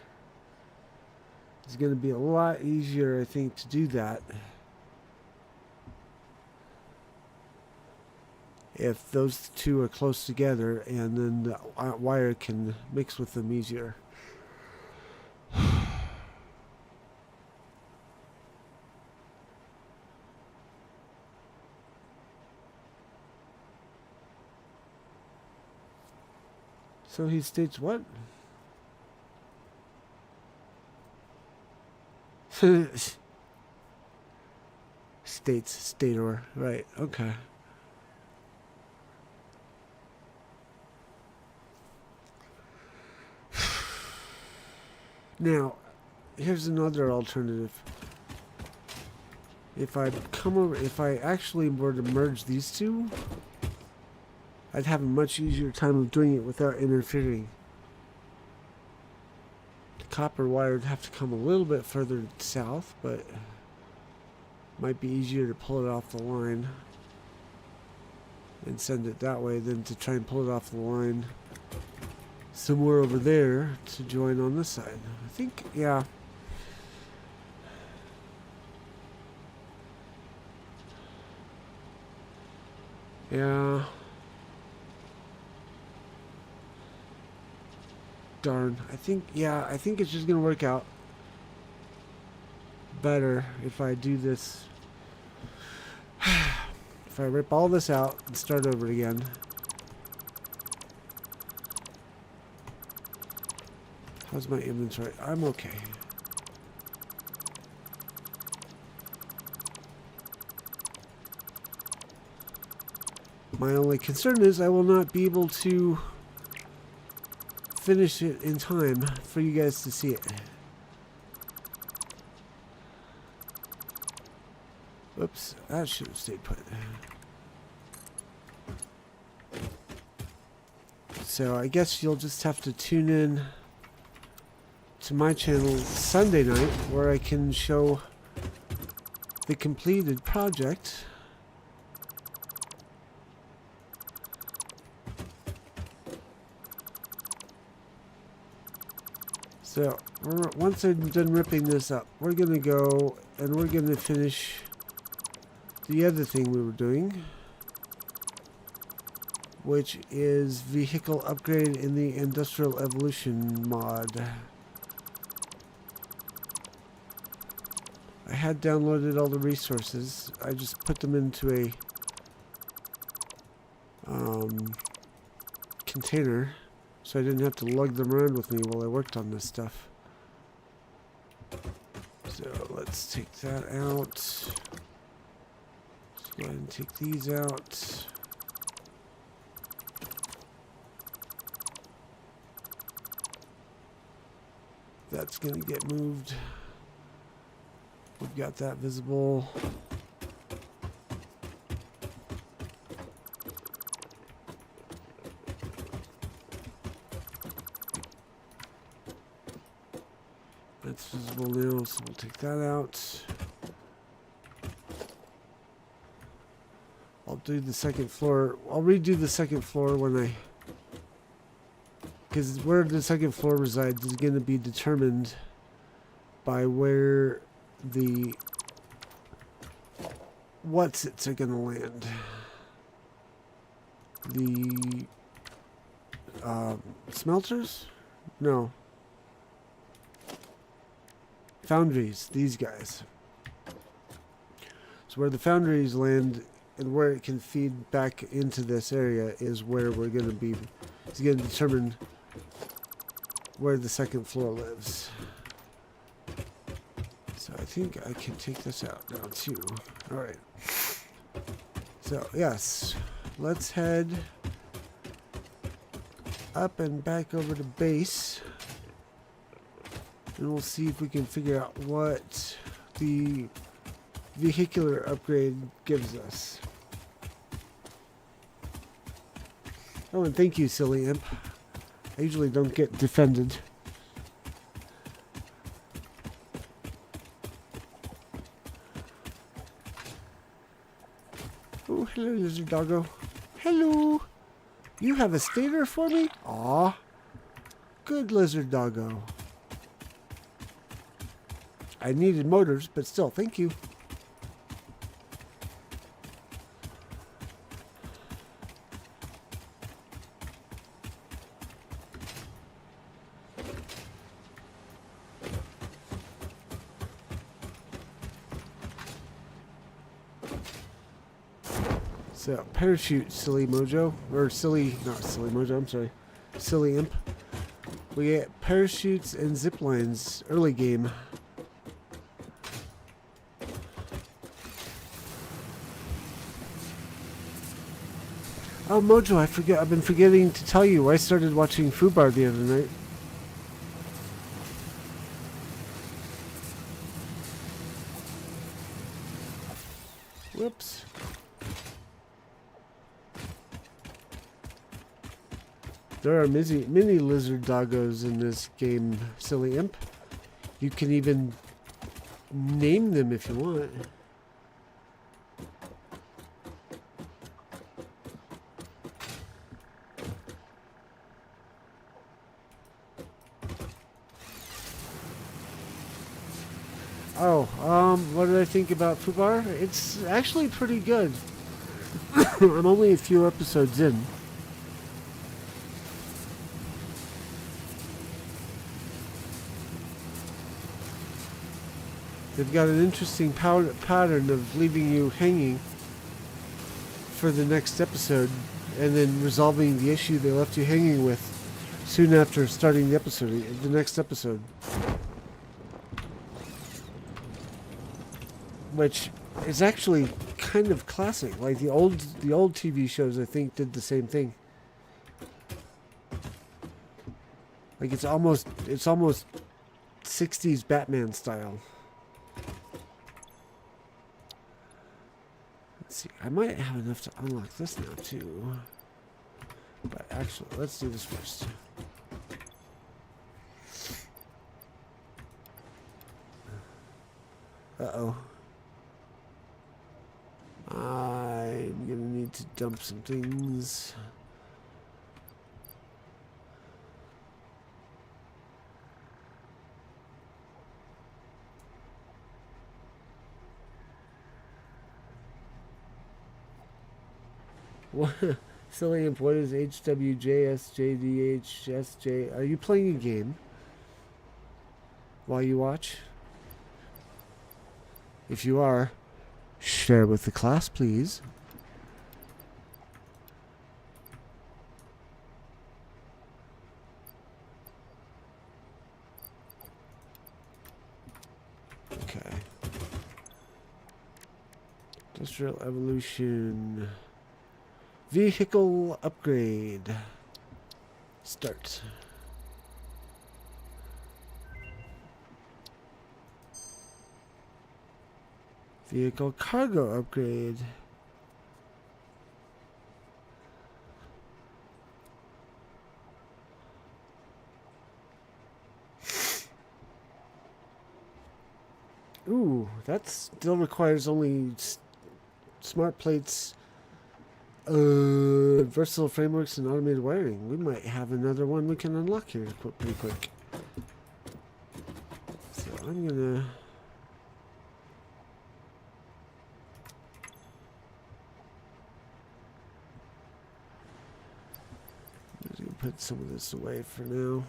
It's going to be a lot easier, I think, to do that if those two are close together, and then the wire can mix with them easier. So he states what? Stator, right, okay. Now, here's another alternative. If I actually were to merge these two, I'd have a much easier time of doing it without interfering. The copper wire would have to come a little bit further south, but it might be easier to pull it off the line and send it that way than to try and pull it off the line somewhere over there to join on this side. I think, yeah. Yeah. Darn. I think it's just going to work out better if I do this. If I rip all this out and start over again. How's my inventory? I'm okay. My only concern is I will not be able to finish it in time for you guys to see it. Whoops, that should have stayed put. So I guess you'll just have to tune in to my channel Sunday night, where I can show the completed project. So once I'm done ripping this up, we're going to go and we're going to finish the other thing we were doing, which is vehicle upgrade in the Industrial Evolution mod. I had downloaded all the resources. I just put them into a container, so I didn't have to lug them around with me while I worked on this stuff. So let's take that out. Let's go ahead and take these out. That's going to get moved. We've got that visible. That's visible now, so we'll take that out. I'll do the second floor. I'll redo the second floor when because where the second floor resides is going to be determined by where the what's-its are going to land. The smelters? No. Foundries, these guys. So where the foundries land and where it can feed back into this area is where we're going to be. It's going to determine where the second floor lives. So I think I can take this out now too. Alright. So yes, let's head up and back over to base. And we'll see if we can figure out what the vehicular upgrade gives us. Oh, and thank you, silly imp. I usually don't get defended. Oh, hello, lizard doggo. Hello. You have a stator for me? Aw. Good, lizard doggo. I needed motors, but still, thank you. So, parachute, silly mojo. Or silly, not silly mojo, I'm sorry. Silly imp. We get parachutes and zip lines early game. Oh, Mojo, I've been forgetting to tell you. I started watching Fubar the other night. Whoops. There are mini lizard doggos in this game, silly imp. You can even name them if you want. Oh, what did I think about Fubar? It's actually pretty good. I'm only a few episodes in. They've got an interesting pattern of leaving you hanging for the next episode and then resolving the issue they left you hanging with soon after starting the next episode. Which is actually kind of classic. Like the old TV shows, I think, did the same thing. Like it's almost 60s Batman style. Let's see. I might have enough to unlock this now too. But actually, let's do this first. Uh-oh. I'm gonna need to dump some things. What? Silly imp, what is HWJSJDHSJ? Are you playing a game while you watch? If you are, share with the class, please. Okay. Industrial evolution. Vehicle upgrade. Start. Vehicle cargo upgrade. Ooh, that still requires only smart plates, versatile frameworks, and automated wiring. We might have another one we can unlock here pretty quick. So I'm gonna... put some of this away for now.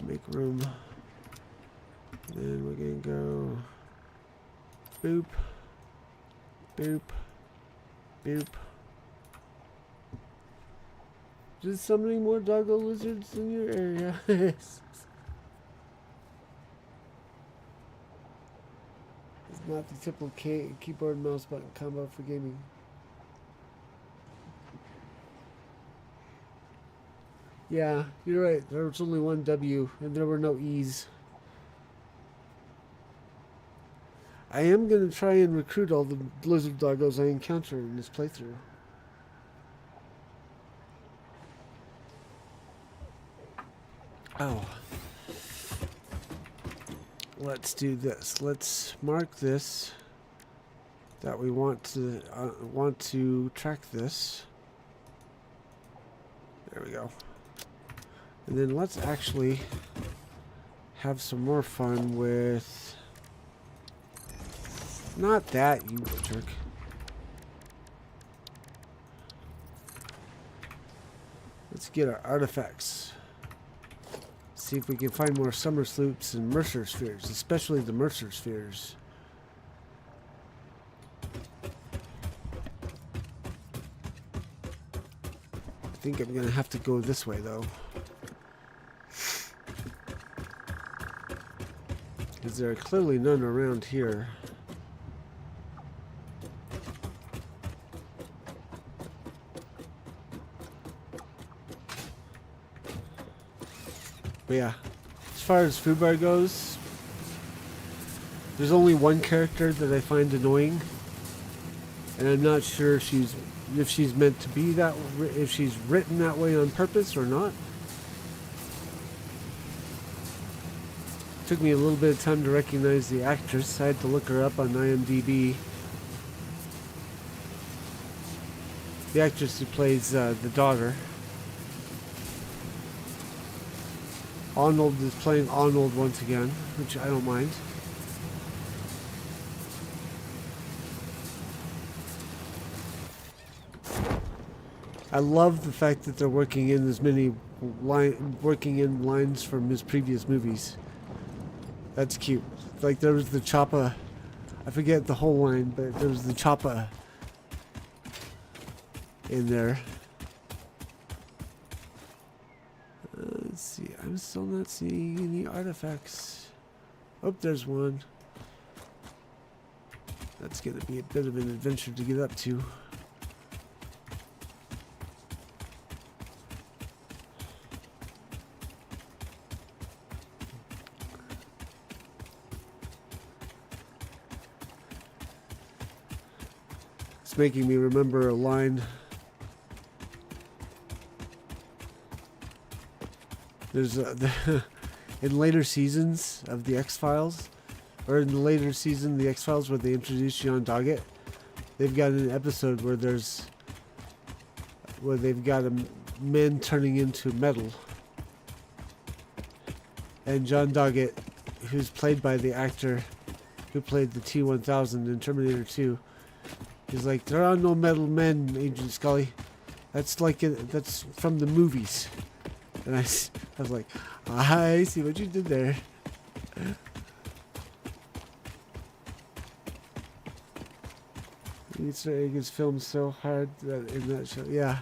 Make room. Then we're gonna go boop, boop, boop. Just summoning more doggo lizards in your area. It's not the typical keyboard and mouse button combo for gaming. Yeah, you're right. There was only one W, and there were no E's. I am going to try and recruit all the lizard doggos I encounter in this playthrough. Oh. Let's do this. Let's mark this that we want to track this. There we go. And then let's actually have some more fun with... Not that, you jerk. Let's get our artifacts. See if we can find more summer sloops and Mercer spheres, especially the Mercer spheres. I think I'm gonna have to go this way though. Because there are clearly none around here. But yeah, as far as Fubar goes, there's only one character that I find annoying, and I'm not sure if she's meant to be that, if she's written that way on purpose or not. Took me a little bit of time to recognize the actress. I had to look her up on IMDb. The actress who plays the daughter. Arnold is playing Arnold once again, which I don't mind. I love the fact that they're working in as many lines from his previous movies. That's cute. Like there was the Choppa, I forget the whole line, but there was the Choppa in there. Let's see, I'm still not seeing any artifacts. Oh, there's one. That's gonna be a bit of an adventure to get up to. It's making me remember a line. There's in later seasons of the X-Files, or in the later season of the X-Files where they introduce John Doggett, they've got an episode where they've got men turning into metal, and John Doggett, who's played by the actor who played the T-1000 in Terminator 2, he's like, "There are no metal men, Agent Scully. That's like that's from the movies." And I was like, I see what you did there. Easter egg is filmed so hard that in that show. Yeah.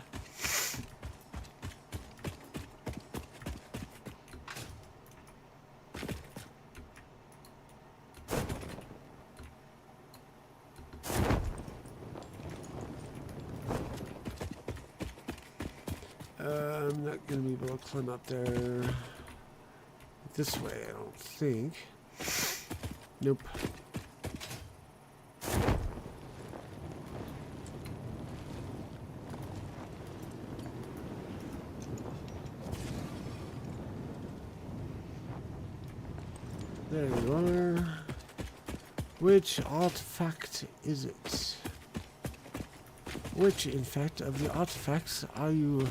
I'm not going to be able to climb up there this way, I don't think. Nope. There you are. Which artifact is it? Which, in fact, of the artifacts are you...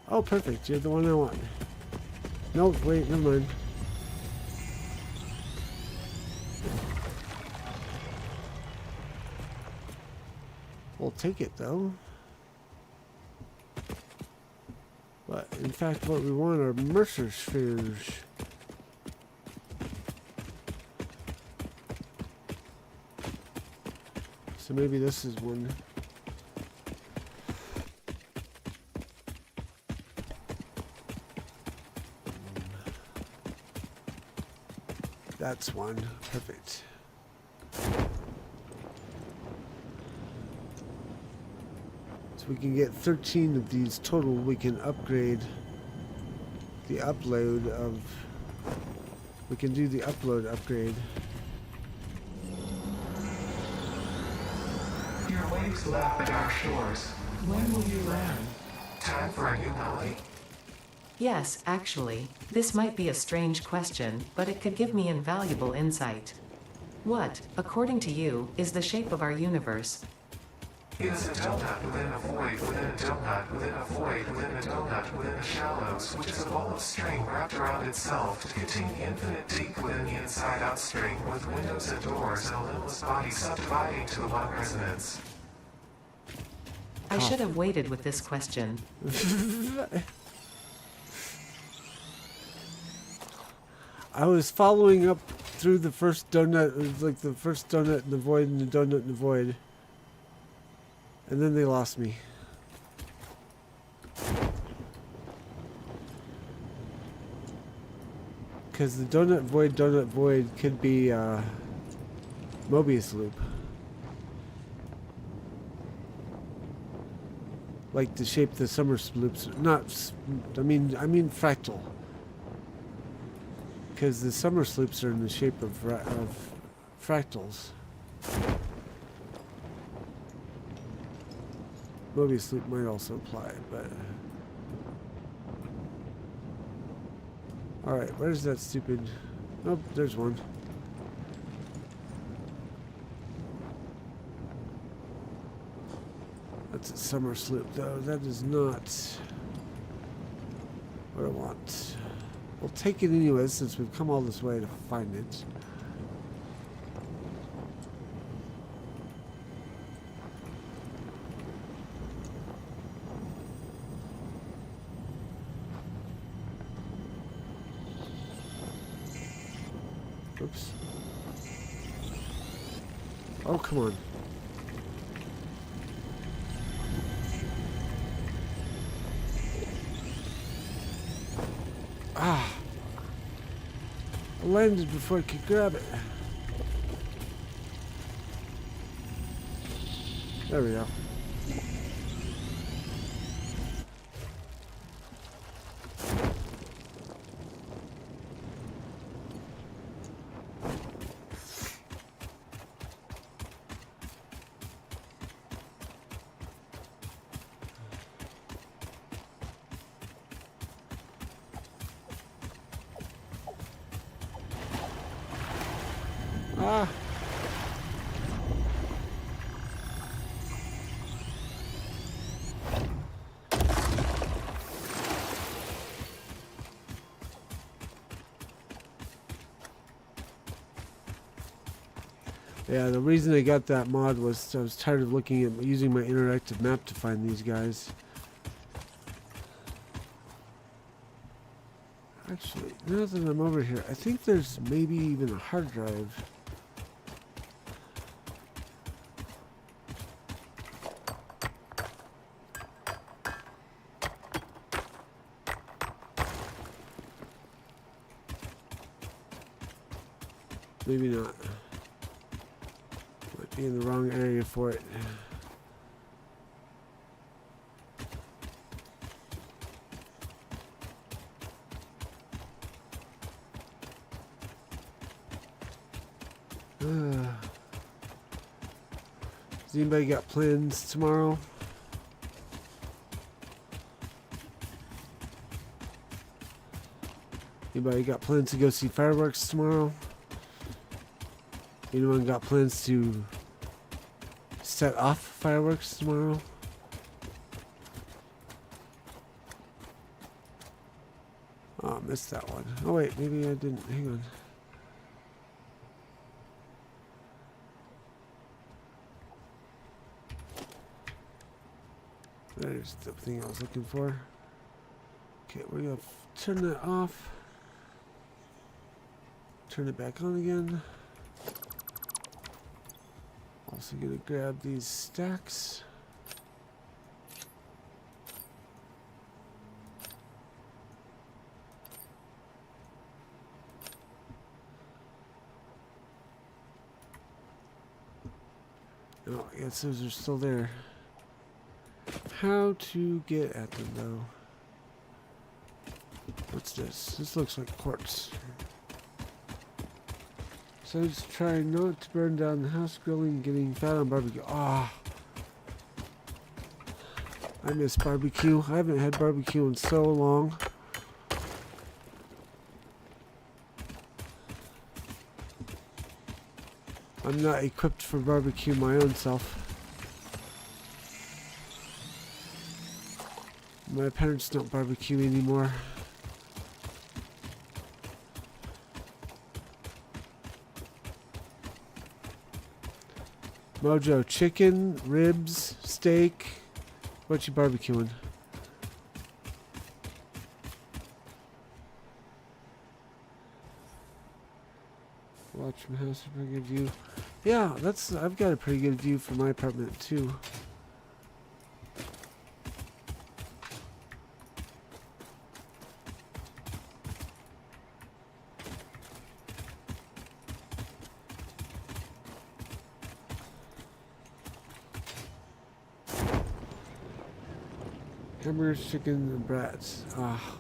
Oh, perfect. You're the one I want. No, wait, never mind. We'll take it, though. But in fact, what we want are Mercer spheres. So maybe this is one. That's one. Perfect. So we can get 13 of these total. We can upgrade the upload of... We can do the upload upgrade. Your waves lap at our shores. When will you land? Time for a new melody? Yes, actually, this might be a strange question, but it could give me invaluable insight. What, according to you, is the shape of our universe? It is a donut within a void within a donut within a void within a donut within the shallows, which is a ball of string wrapped around itself to contain the infinite deep within the inside-out string, with windows and doors and a limitless body subdividing to one resonance. I should have waited with this question. I was following up through the first donut. It was like the first donut in the void and the donut in the void. And then they lost me. Because the donut void could be Mobius loop. Like the shape the summer loops. Not, I mean fractal. Because the summer sloops are in the shape of fractals. Mobius loop might also apply, but... Alright, where's that stupid... Oh, there's one. That's a summer sloop, though. That is not what I want. We'll take it anyway, since we've come all this way to find it. Oops. Oh, come on. Ah. I landed before I could grab it. There we go. Ah. Yeah, the reason I got that mod was I was tired of looking at using my interactive map to find these guys. Actually, now that I'm over here, I think there's maybe even a hard drive. Maybe not. Might be in the wrong area for it. Has anybody got plans tomorrow? Anybody got plans to go see fireworks tomorrow? Anyone got plans to set off fireworks tomorrow? Oh, I missed that one. Oh wait, maybe I didn't. Hang on. There's the thing I was looking for. Okay, we're gonna turn that off. Turn it back on again. Also gonna grab these stacks. Oh, I guess those are still there. How to get at them though? What's this? This looks like quartz. So I was trying not to burn down the house, grilling, getting fat on barbecue. Ah, I miss barbecue. I haven't had barbecue in so long. I'm not equipped for barbecue my own self. My parents don't barbecue anymore. Mojo, chicken, ribs, steak. What you barbecuing? Watch from house, a pretty good view. Yeah, I've got a pretty good view from my apartment too. Hamburgers, chicken, and brats. Ah.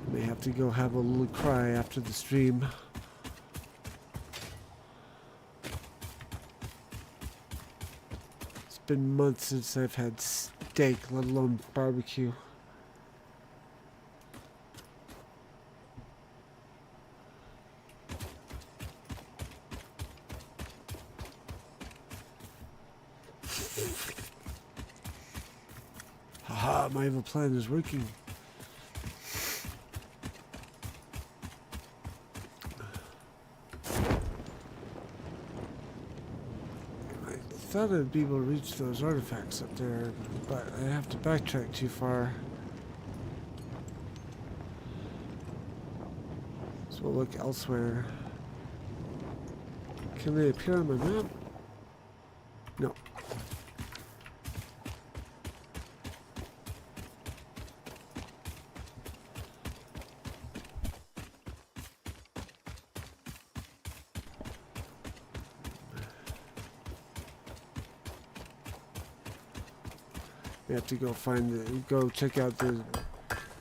I may have to go have a little cry after the stream. It's been months since I've had steak, let alone barbecue. Haha, my evil plan is working. I thought I'd be able to reach those artifacts up there, but I have to backtrack too far. So we'll look elsewhere. Can they appear on my map? No. We have to go check out the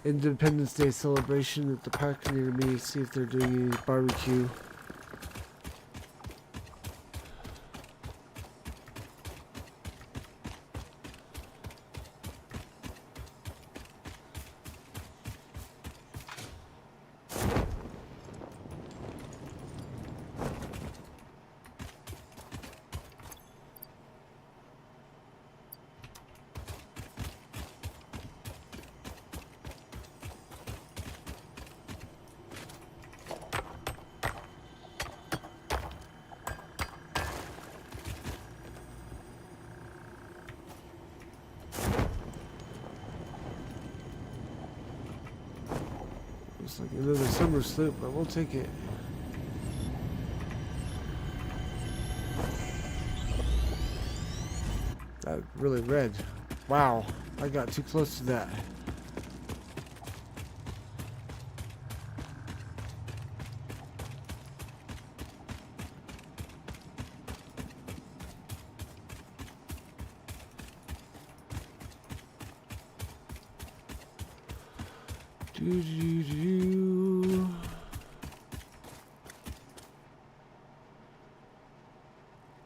Independence Day celebration at the park near me, see if they're doing any barbecue. Looks like another summer sloop, but we'll take it. That really red. Wow, I got too close to that.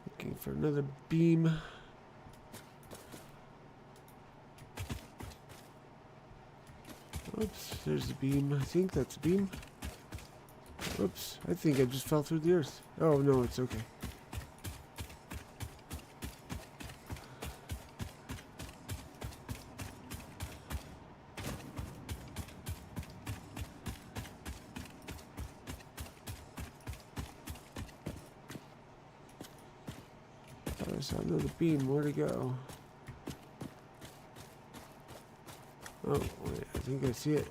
Looking for another beam. Oops, there's the beam. I think that's a beam. Oops, I think I just fell through the earth. Oh no, it's okay. I saw another beam. Where to go? Oh, wait. think I see it.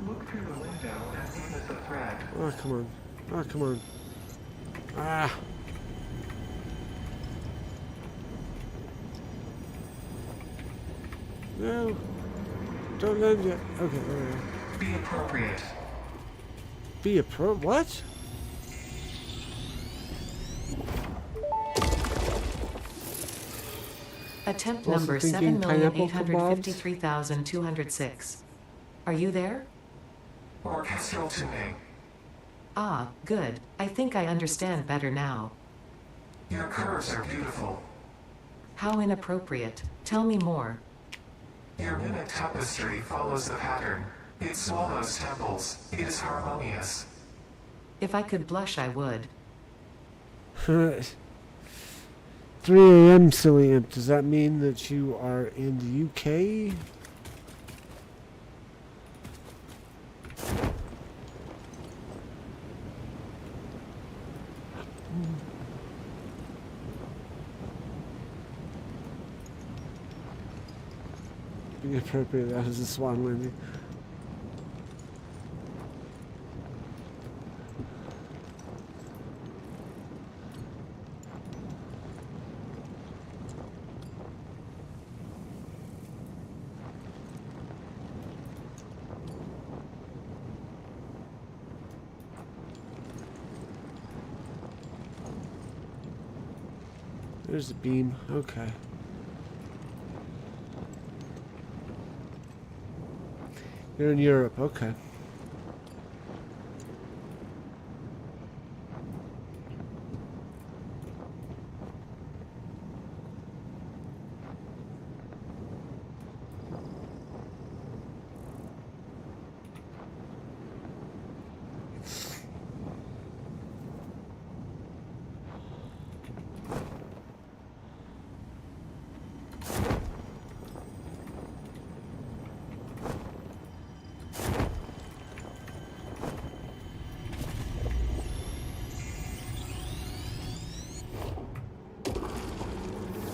Look through the window and notice a thread. Oh, come on. Oh, come on. Ah! No! Don't land yet. Okay, there we go. Be appropriate. Be a pro. What? Attempt Also number thinking pineapple kebabs? 7,853,206. Are you there? Orchestral tuning. Ah, good. I think I understand better now. Your curves are beautiful. How inappropriate. Tell me more. Your mimic tapestry follows the pattern. It swallows temples. It is harmonious. If I could blush, I would. 3 a.m. silly imp. Does that mean that you are in the UK? Being appropriate, that was a swan landing. There's the beam. Okay. You're in Europe. Okay.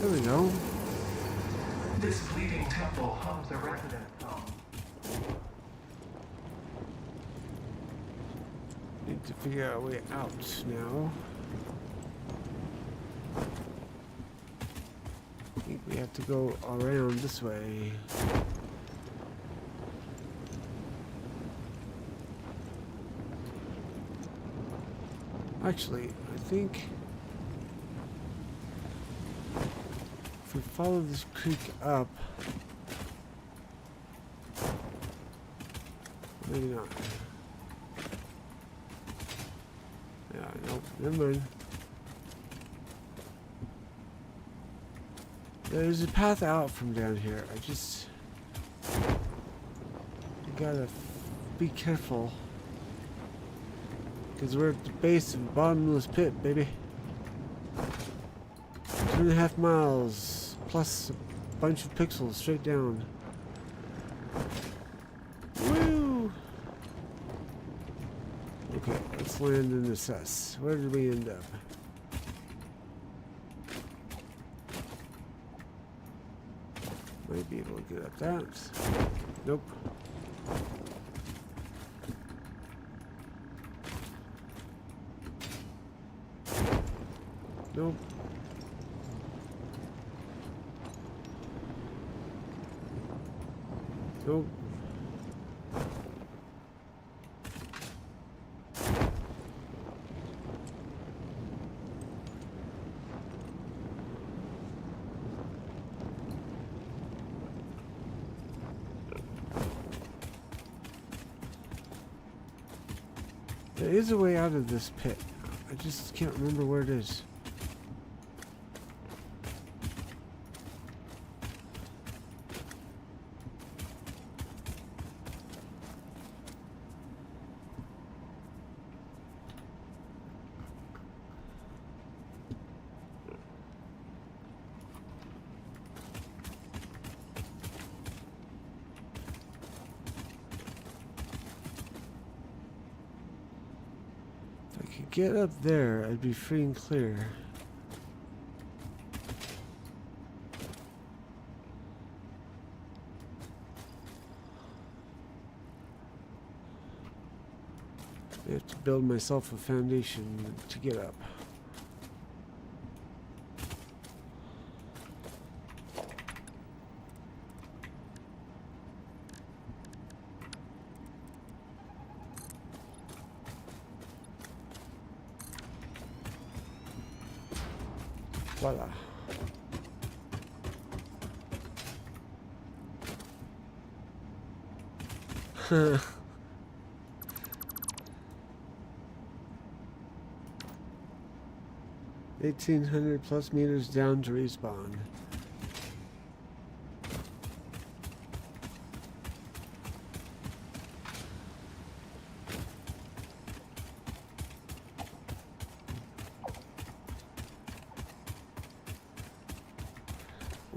There we go. This fleeting temple hums a resident song. Need to figure out a way out now. I think we have to go around this way. Actually, I think if we follow this creek up, maybe not. Yeah, nope, never mind. There's a path out from down here. You gotta be careful. Because we're at the base of the bottomless pit, baby. 2.5 miles plus a bunch of pixels straight down. Woo! Okay, let's land and assess. Where did we end up? Might be able to get up that. Nope. Nope. Nope. There is a way out of this pit. I just can't remember where it is. If I could get up there, I'd be free and clear. I have to build myself a foundation to get up. Voila. 1,800 plus meters down to respawn.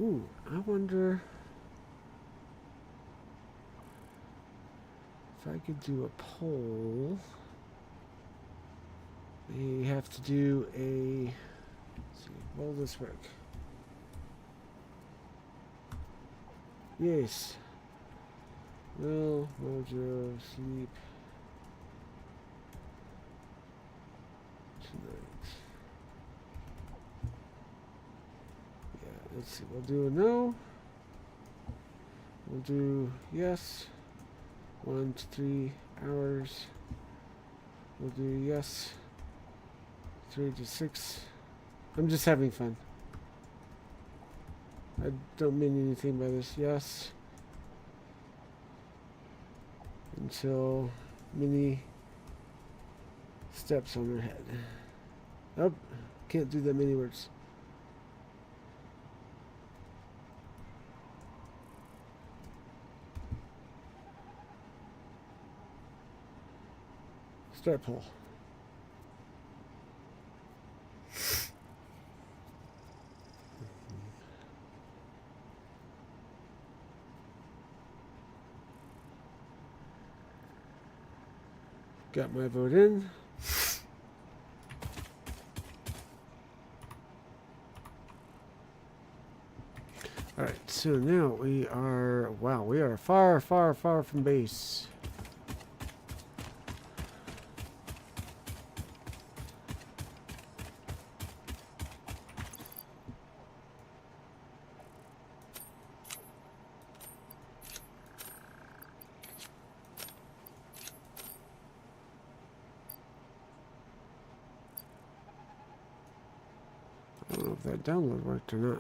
Ooh, I wonder if I could do a poll. They have to do a... Let's see, will this work? Yes. Will Mojo sleep tonight? Yeah, let's see. We'll do a no. We'll do yes. 1 to 3 hours. We'll do yes. 3 to 6. I'm just having fun. I don't mean anything by this. Yes. Until Minnie steps on her head. Oh, can't do that many words. Start poll. Got my vote in. Alright, so now we are, wow, we are far, far, far from base. I don't know if that download worked or not.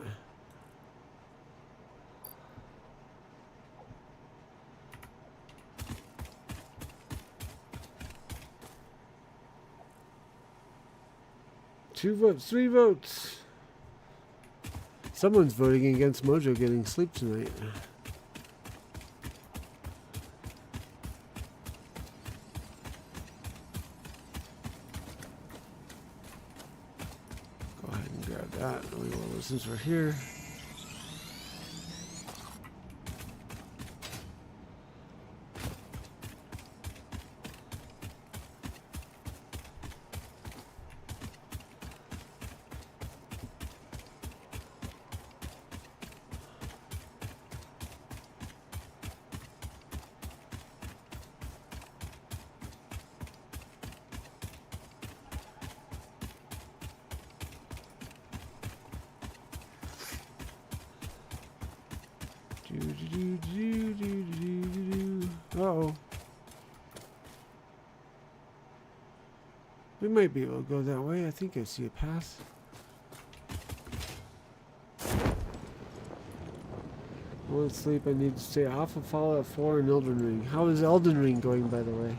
Two votes, 3 votes. Someone's voting against Mojo getting sleep tonight. Go ahead and grab that. We will, since we're here. Uh-oh. We might be able to go that way. I think I see a path. I want to sleep. I need to stay off of Fallout 4 and Elden Ring. How is Elden Ring going, by the way?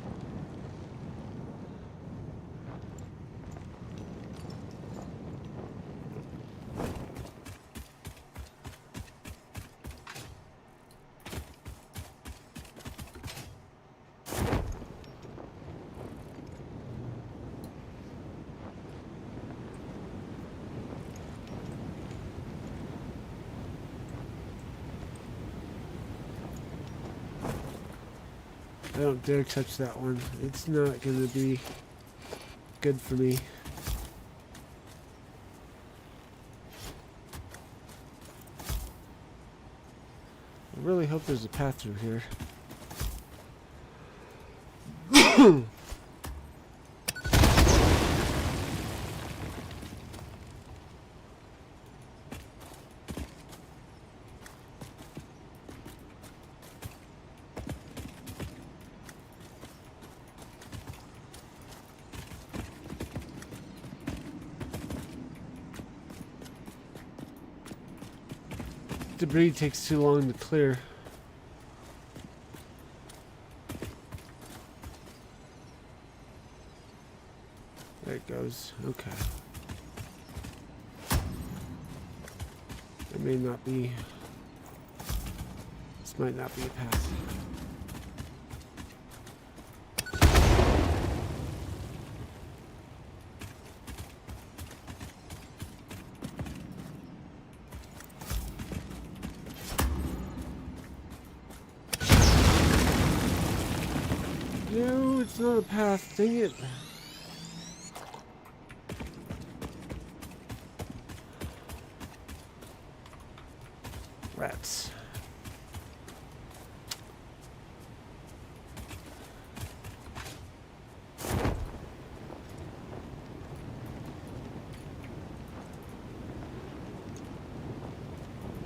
I don't dare touch that one. It's not going to be good for me. I really hope there's a path through here. Debris takes too long to clear. There it goes. Okay. It may not be. This might not be a path. No, it's not a path. Dang it. Rats.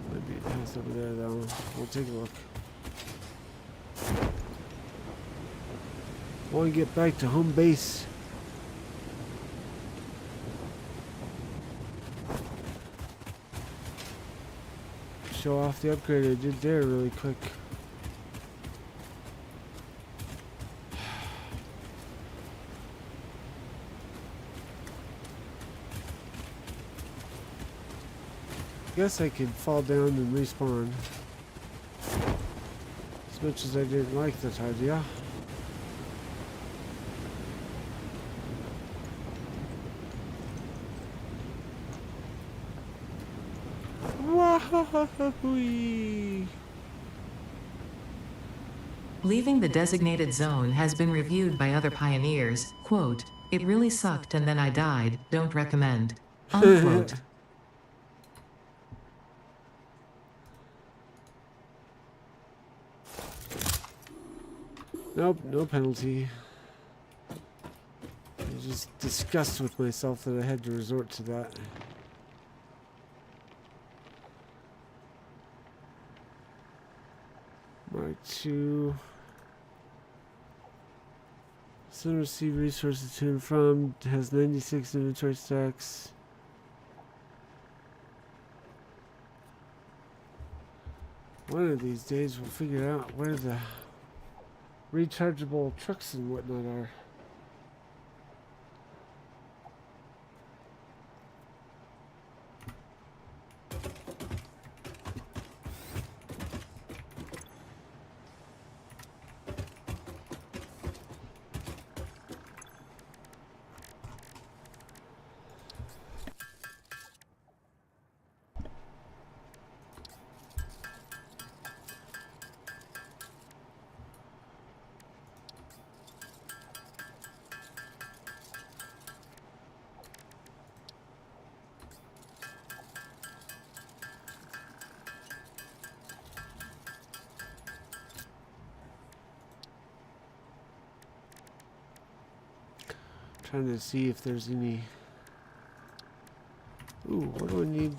Might be a path over there though. We'll take a look. I want to get back to home base. Show off the upgrade I did there really quick. Guess I could fall down and respawn. As much as I didn't like that idea. Wah-ha-ha-ha-wee. Leaving the designated zone has been reviewed by other pioneers. Quote, "It really sucked and then I died, don't recommend." Unquote. Nope, no penalty. I'm just disgusted with myself that I had to resort to that. Mark 2. Send receive resources to and from. Has 96 inventory stacks. One of these days we'll figure out where the rechargeable trucks and whatnot are. Trying to see if there's any. Ooh, what do I need?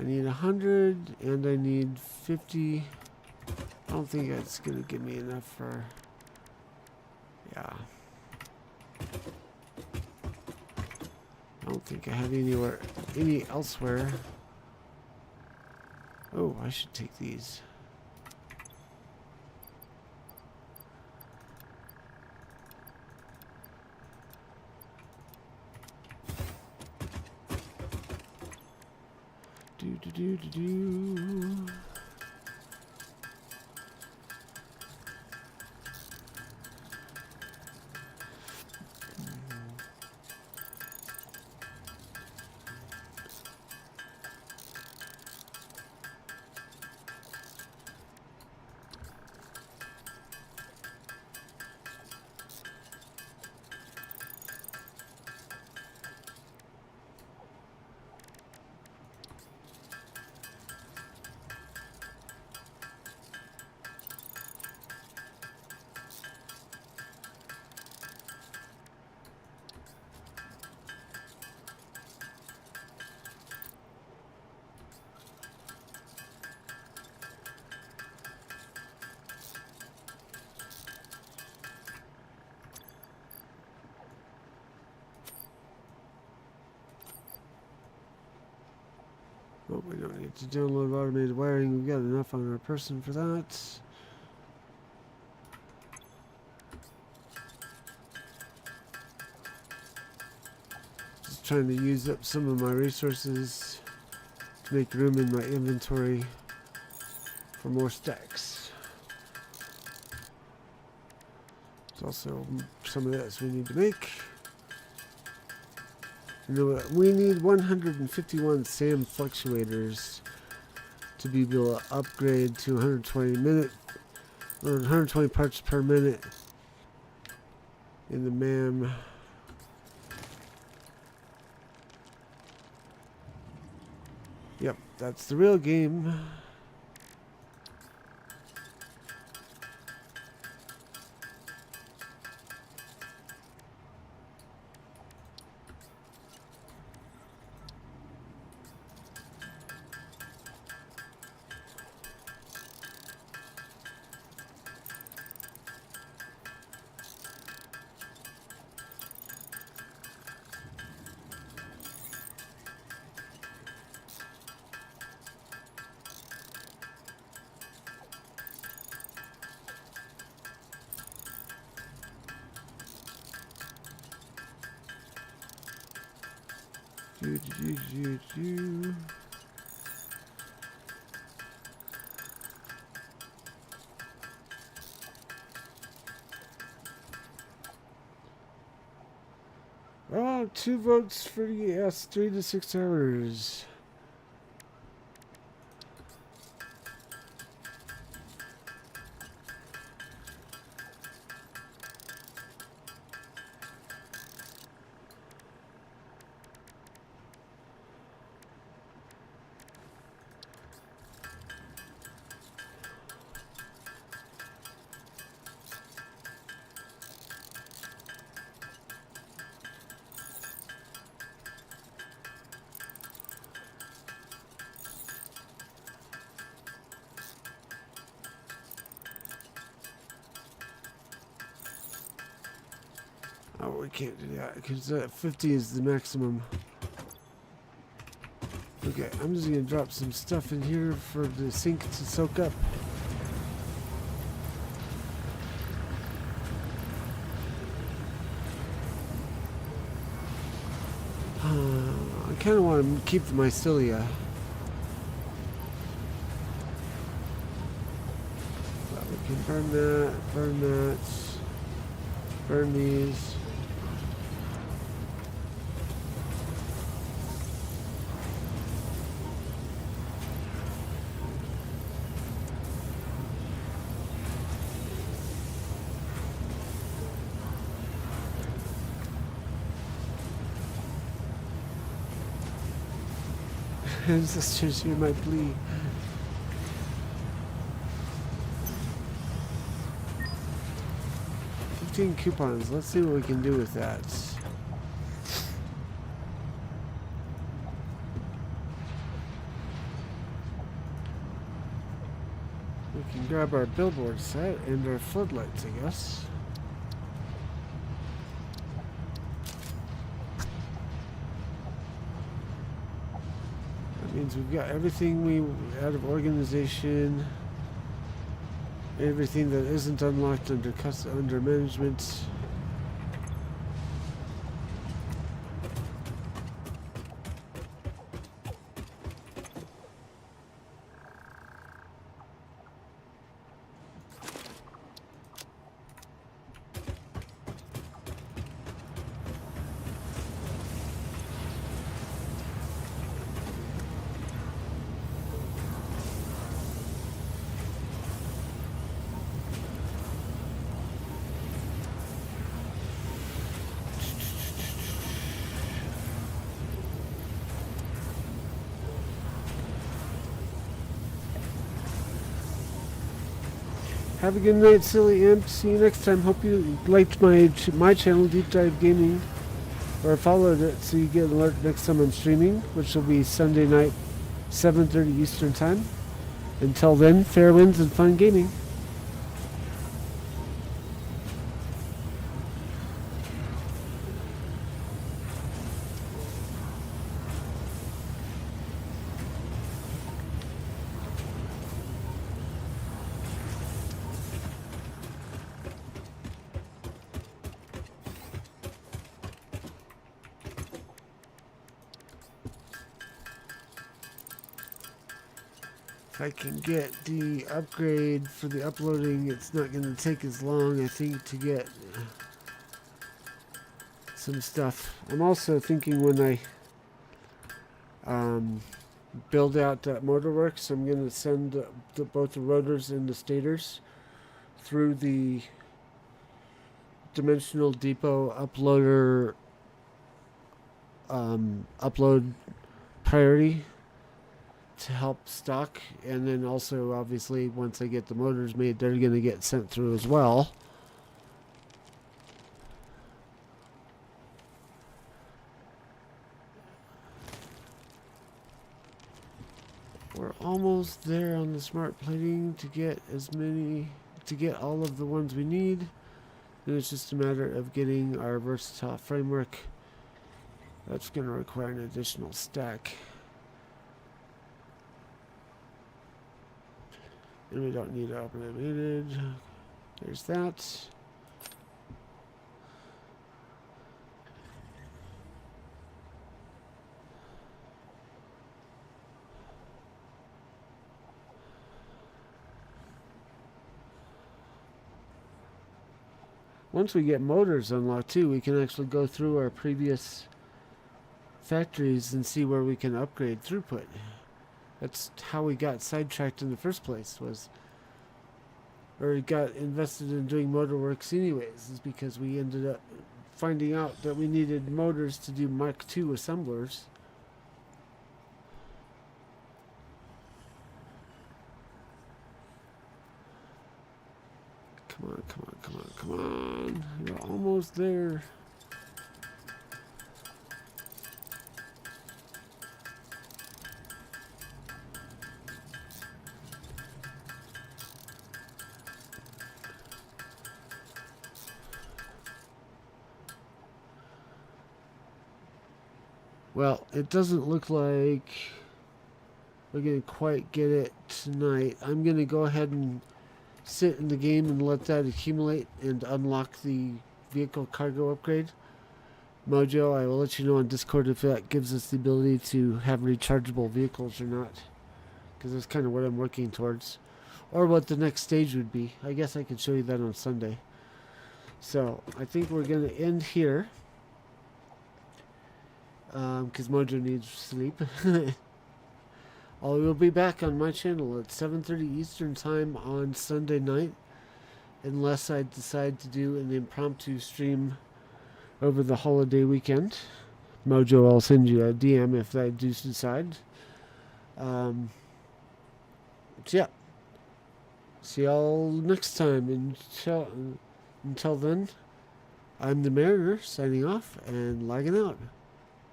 I need 100 and I need 50. I don't think that's gonna give me enough for. Yeah. I don't think I have any elsewhere. Oh, I should take these. Do. Oh, we don't need to download automated wiring. We've got enough on our person for that. Just trying to use up some of my resources to make room in my inventory for more stacks. There's also some of this we need to make. You know what? We need 151 SAM fluctuators to be able to upgrade to 120 parts per minute in the MAM. Yep, that's the real game. Do. Oh, 2 votes for yes, 3 to 6 hours. Oh, we can't do that because 50 is the maximum. Okay, I'm just gonna drop some stuff in here for the sink to soak up. I kind of want to keep the mycelia. But we can burn that, burn these. Sisters, hear my plea. $15 coupons. Let's see what we can do with that. We can grab our billboard set and our floodlights, I guess. Means we've got everything we out of organization, everything that isn't unlocked under management. Have a good night, silly imp. See you next time. Hope you liked my channel, Deep Dive Gaming, or followed it so you get an alert next time I'm streaming, which will be Sunday night, 7:30 Eastern Time. Until then, fair winds and fun gaming. If I can get the upgrade for the uploading, it's not going to take as long, I think, to get some stuff. I'm also thinking when I build out that motorworks, I'm going to send both the rotors and the stators through the Dimensional Depot uploader upload priority to help stock, and then also obviously once I get the motors made, they're going to get sent through as well. We're almost there on the smart plating to get all of the ones we need. And it's just a matter of getting our versatile framework. That's going to require an additional stack. And we don't need automated. There's that. Once we get motors unlocked too, we can actually go through our previous factories and see where we can upgrade throughput. That's how we got sidetracked in the first place, or got invested in doing motorworks anyways, is because we ended up finding out that we needed motors to do Mark II assemblers. Come on, come on, come on, come on. You're almost there. Well, it doesn't look like we're going to quite get it tonight. I'm going to go ahead and sit in the game and let that accumulate and unlock the vehicle cargo upgrade. Mojo, I will let you know on Discord if that gives us the ability to have rechargeable vehicles or not, because that's kind of what I'm working towards, or what the next stage would be. I guess I could show you that on Sunday. So I think we're going to end here, because Mojo needs sleep. I will be back on my channel at 7:30 Eastern Time on Sunday night, unless I decide to do an impromptu stream over the holiday weekend. Mojo, I'll send you a DM if I do decide. So yeah, see y'all next time. Until then, I'm the Mariner signing off and lagging out.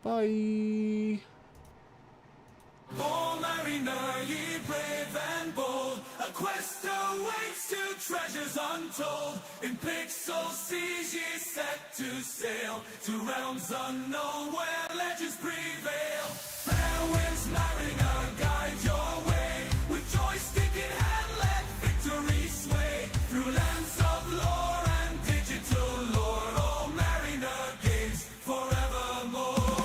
Bye. Oh, mariner, ye brave and bold, a quest awaits to treasures untold. In pixel seas ye set to sail, to realms unknown where legends prevail. Fair winds, mariner, guide your way, with joystick in hand let victory sway, through lands of lore and digital lore. Oh, mariner games forevermore.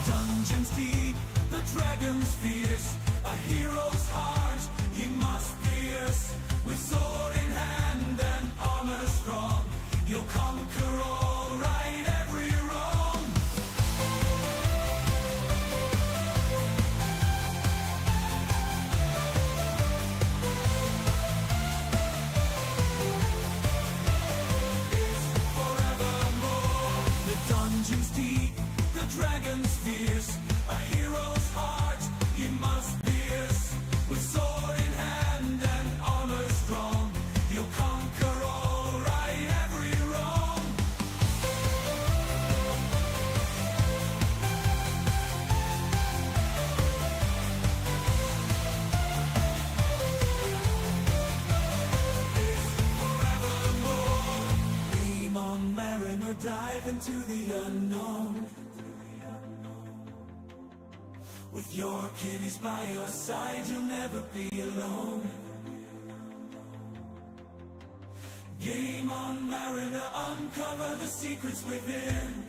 Dungeons deep, the dragons fierce, a hero's heart he must pierce. With sword in hand and armor strong, he'll conquer all, right every wrong. It's forevermore. The dungeons deep, the dragons fierce, a hero's heart he must pierce. With sword in hand and armor strong, he'll conquer all, right every wrong. It's forevermore. Dream on, mariner, dive into the unknown. With your kiddies by your side, you'll never be alone. Game on, mariner, uncover the secrets within.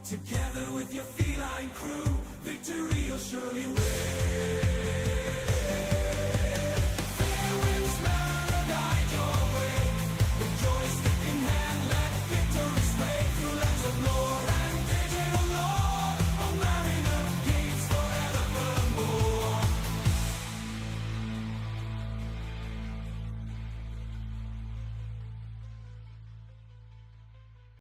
Together with your feline crew, victory you'll surely win.